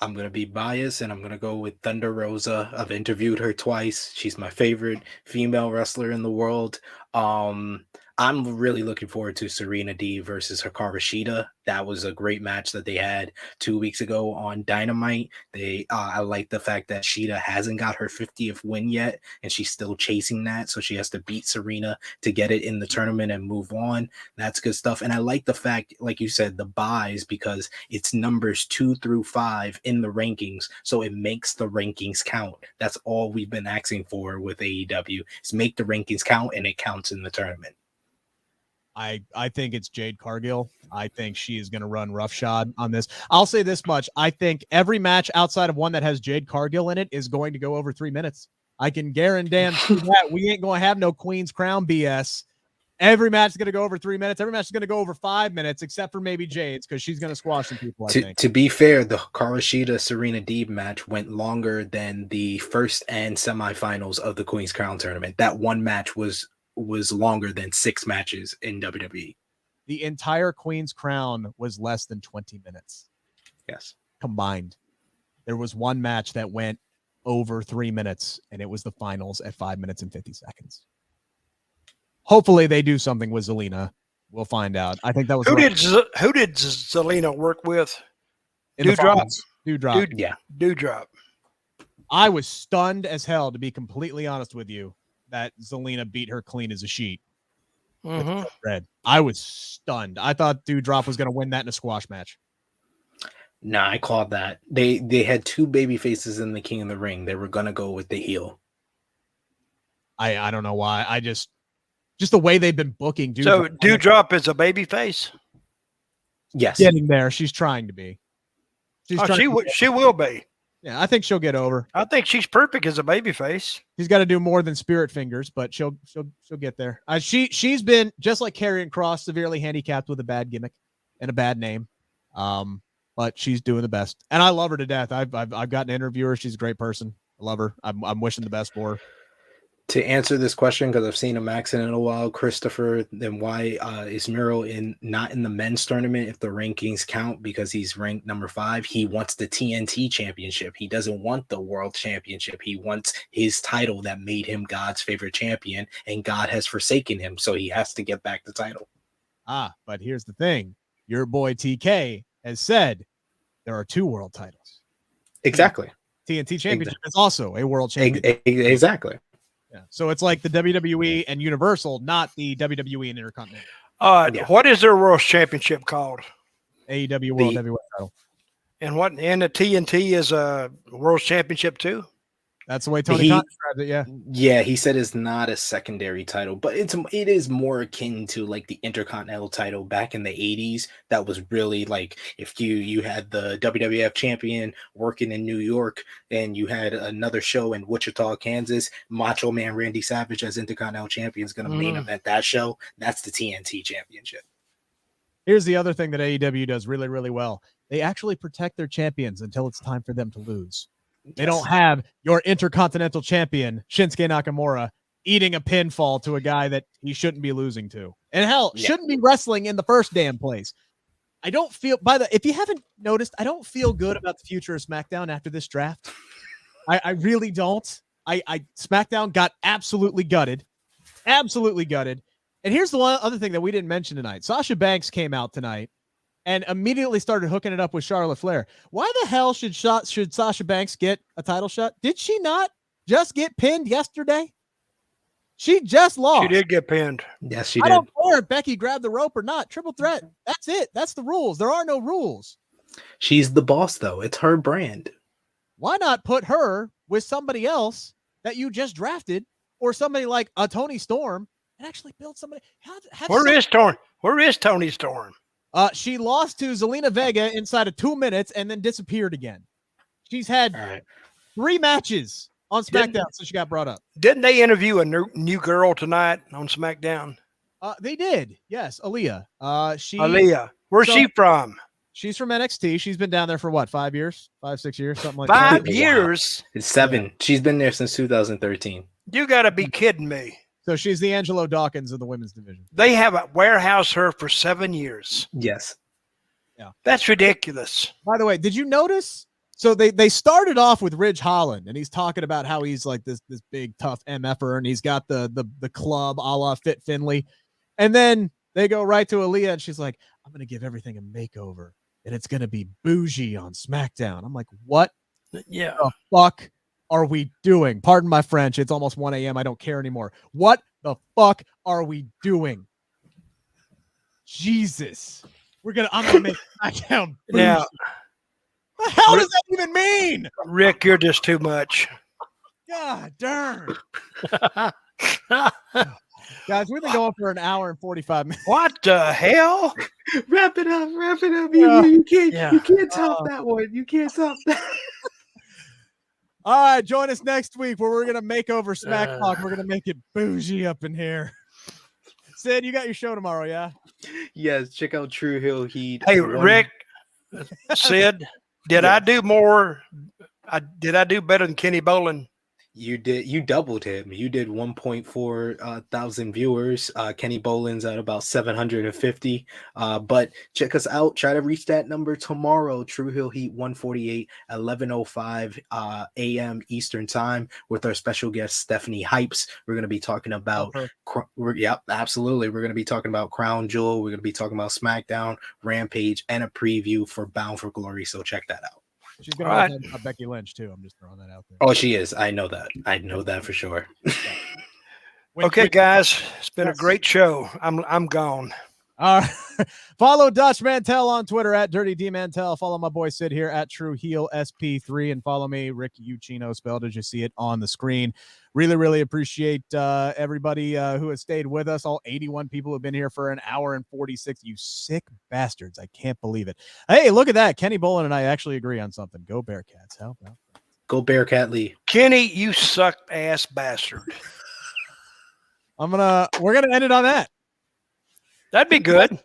[SPEAKER 3] I'm going to be biased and I'm going to go with Thunder Rosa. I've interviewed her twice. She's my favorite female wrestler in the world. I'm really looking forward to Serena Deeb versus Hikaru Shida. That was a great match that they had 2 weeks ago on Dynamite. I like the fact that Shida hasn't got her 50th win yet, and she's still chasing that. So she has to beat Serena to get it in the tournament and move on. That's good stuff. And I like the fact, like you said, the buys, because it's numbers 2 through 5 in the rankings. So it makes the rankings count. That's all we've been asking for with AEW, is make the rankings count, and it counts in the tournament.
[SPEAKER 1] I think it's Jade Cargill. I think she is going to run roughshod on this. I'll say this much. I think every match outside of one that has Jade Cargill in it is going to go over 3 minutes. I can guarantee that. We ain't going to have no Queen's Crown BS. Every match is going to go over 3 minutes. Every match is going to go over 5 minutes, except for maybe Jade's, because she's going to squash some people, I think.
[SPEAKER 3] To be fair, the Hikaru Shida Serena Deeb match went longer than the first and semifinals of the Queen's Crown tournament. That one match was longer than 6 matches in WWE.
[SPEAKER 1] The entire Queen's Crown was less than 20 minutes.
[SPEAKER 3] Yes.
[SPEAKER 1] Combined. There was one match that went over 3 minutes, and it was the finals at 5 minutes and 50 seconds. Hopefully they do something with Zelina. We'll find out. I think that was
[SPEAKER 2] who did Zelina work with?
[SPEAKER 1] Doudrop.
[SPEAKER 2] Yeah, Doudrop.
[SPEAKER 1] I was stunned as hell, to be completely honest with you, that Zelina beat her clean as a sheet. Red. I was stunned. I thought Doudrop was going to win that in a squash match.
[SPEAKER 3] Nah, I called that. They had 2 baby faces in the King of the Ring. They were going to go with the heel.
[SPEAKER 1] I don't know why. I just the way they've been booking Doudrop.
[SPEAKER 2] So Doudrop is a baby face?
[SPEAKER 3] Yes.
[SPEAKER 1] Getting there. She's trying to be.
[SPEAKER 2] She will be.
[SPEAKER 1] Yeah, I think she'll get over.
[SPEAKER 2] I think she's perfect as a babyface.
[SPEAKER 1] She's got to do more than spirit fingers, but she'll get there. She's been, just like Karrion Kross, severely handicapped with a bad gimmick and a bad name. But she's doing the best, and I love her to death. I've gotten to interview her. She's a great person. I love her. I'm wishing the best for her.
[SPEAKER 3] To answer this question, because I've seen him accent in a while, Christopher, then why is Miro not in the men's tournament if the rankings count? Because he's ranked number 5. He wants the TNT championship. He doesn't want the world championship. He wants his title that made him God's favorite champion, and God has forsaken him, so he has to get back the title.
[SPEAKER 1] But here's the thing. Your boy TK has said there are 2 world titles.
[SPEAKER 3] Exactly.
[SPEAKER 1] TNT championship is also a world championship.
[SPEAKER 3] Exactly.
[SPEAKER 1] Yeah. So it's like the WWE and Universal, not the WWE and Intercontinental.
[SPEAKER 2] What is their world championship called?
[SPEAKER 1] AEW World Heavyweight Title.
[SPEAKER 2] And the TNT is a world championship too?
[SPEAKER 1] That's the way Tony Khan described it, yeah.
[SPEAKER 3] Yeah, he said it's not a secondary title, but it is more akin to like the Intercontinental title back in the 80s. That was really like if you had the WWF champion working in New York and you had another show in Wichita, Kansas, Macho Man Randy Savage as Intercontinental champion is going to main event that show. That's the TNT championship.
[SPEAKER 1] Here's the other thing that AEW does really, really well. They actually protect their champions until it's time for them to lose. They don't have your Intercontinental champion, Shinsuke Nakamura, eating a pinfall to a guy that he shouldn't be losing to. And hell, shouldn't be wrestling in the first damn place. I don't feel, if you haven't noticed, I don't feel good about the future of SmackDown after this draft. I really don't. SmackDown got absolutely gutted. Absolutely gutted. And here's the one other thing that we didn't mention tonight. Sasha Banks came out tonight and immediately started hooking it up with Charlotte Flair. Why the hell should Sasha Banks get a title shot? Did she not just get pinned yesterday? She just lost.
[SPEAKER 2] She did get pinned.
[SPEAKER 3] Yes, she did.
[SPEAKER 1] I don't care if Becky grabbed the rope or not. Triple threat. That's it. That's the rules. There are no rules.
[SPEAKER 3] She's the boss, though. It's her brand.
[SPEAKER 1] Why not put her with somebody else that you just drafted or somebody like a Tony Storm and actually build somebody?
[SPEAKER 2] Where is Tony Storm?
[SPEAKER 1] She lost to Zelina Vega inside of 2 minutes and then disappeared again. She's had 3 matches on SmackDown since she got brought up.
[SPEAKER 2] Didn't they interview a new girl tonight on SmackDown?
[SPEAKER 1] They did. Yes, Aaliyah.
[SPEAKER 2] Aaliyah. Where's she from?
[SPEAKER 1] She's from NXT. She's been down there for what, 5 years? 5, 6 years, something like
[SPEAKER 2] 5
[SPEAKER 1] that.
[SPEAKER 2] years?
[SPEAKER 3] It's 7. Yeah. She's been there since 2013.
[SPEAKER 2] You got to be kidding me.
[SPEAKER 1] So she's the Angelo Dawkins of the women's division.
[SPEAKER 2] They have a warehouse her for 7 years.
[SPEAKER 3] Yes.
[SPEAKER 1] Yeah.
[SPEAKER 2] That's ridiculous.
[SPEAKER 1] By the way, did you notice So they started off with Ridge Holland, and he's talking about how he's like this big tough MFer, and he's got the club a la Fit Finley, and then they go right to Aaliyah, and she's like, "I'm gonna give everything a makeover, and it's gonna be bougie on SmackDown." I'm like, "What?
[SPEAKER 2] Yeah,
[SPEAKER 1] the fuck are we doing?" Pardon my French. It's almost 1 a.m. I don't care anymore. What the fuck are we doing? Jesus, I'm gonna make SmackDown bougie.
[SPEAKER 2] now.
[SPEAKER 1] What the hell does that even mean?
[SPEAKER 2] Rick, you're just too much.
[SPEAKER 1] God darn. Guys, we've been going for an hour and 45 minutes.
[SPEAKER 2] What the hell?
[SPEAKER 3] Wrap it up. You can't top that one. You can't top that.
[SPEAKER 1] All right, join us next week where we're going to make over Smack Talk. We're going to make it bougie up in here. Sid, you got your show tomorrow, yeah?
[SPEAKER 3] Yes, check out True Hill Heat.
[SPEAKER 2] Hey, Rick, Sid, did I do more? Did I do better than Kenny Bolin?
[SPEAKER 3] You did. You doubled him. You did 1.4 thousand viewers. Kenny Bolin's at about 750. But check us out. Try to reach that number tomorrow. True Hill Heat 148 at 11:05 a.m. Eastern Time with our special guest Stephanie Hypes. We're going to be talking about. Yep, absolutely. We're going to be talking about Crown Jewel. We're going to be talking about SmackDown, Rampage, and a preview for Bound for Glory. So check that out.
[SPEAKER 1] She's going to talk about Becky Lynch, too. I'm just throwing that out there.
[SPEAKER 3] Oh, she is. I know that. I know that for sure.
[SPEAKER 2] Okay, guys. It's been a great show. I'm gone.
[SPEAKER 1] All right. Follow Dutch Mantell on Twitter at Dirty D Mantell. Follow my boy Sid here at True Heel SP3. And follow me, Rick Ucchino, spelled as you see it on the screen. Really, really appreciate everybody who has stayed with us. All 81 people have been here for an hour and 46. You sick bastards. I can't believe it. Hey, look at that. Kenny Bolin and I actually agree on something. Go Bearcats. How about that?
[SPEAKER 3] Go Bearcat Lee.
[SPEAKER 2] Kenny, you suck ass bastard.
[SPEAKER 1] We're gonna end it on that.
[SPEAKER 2] That'd be good.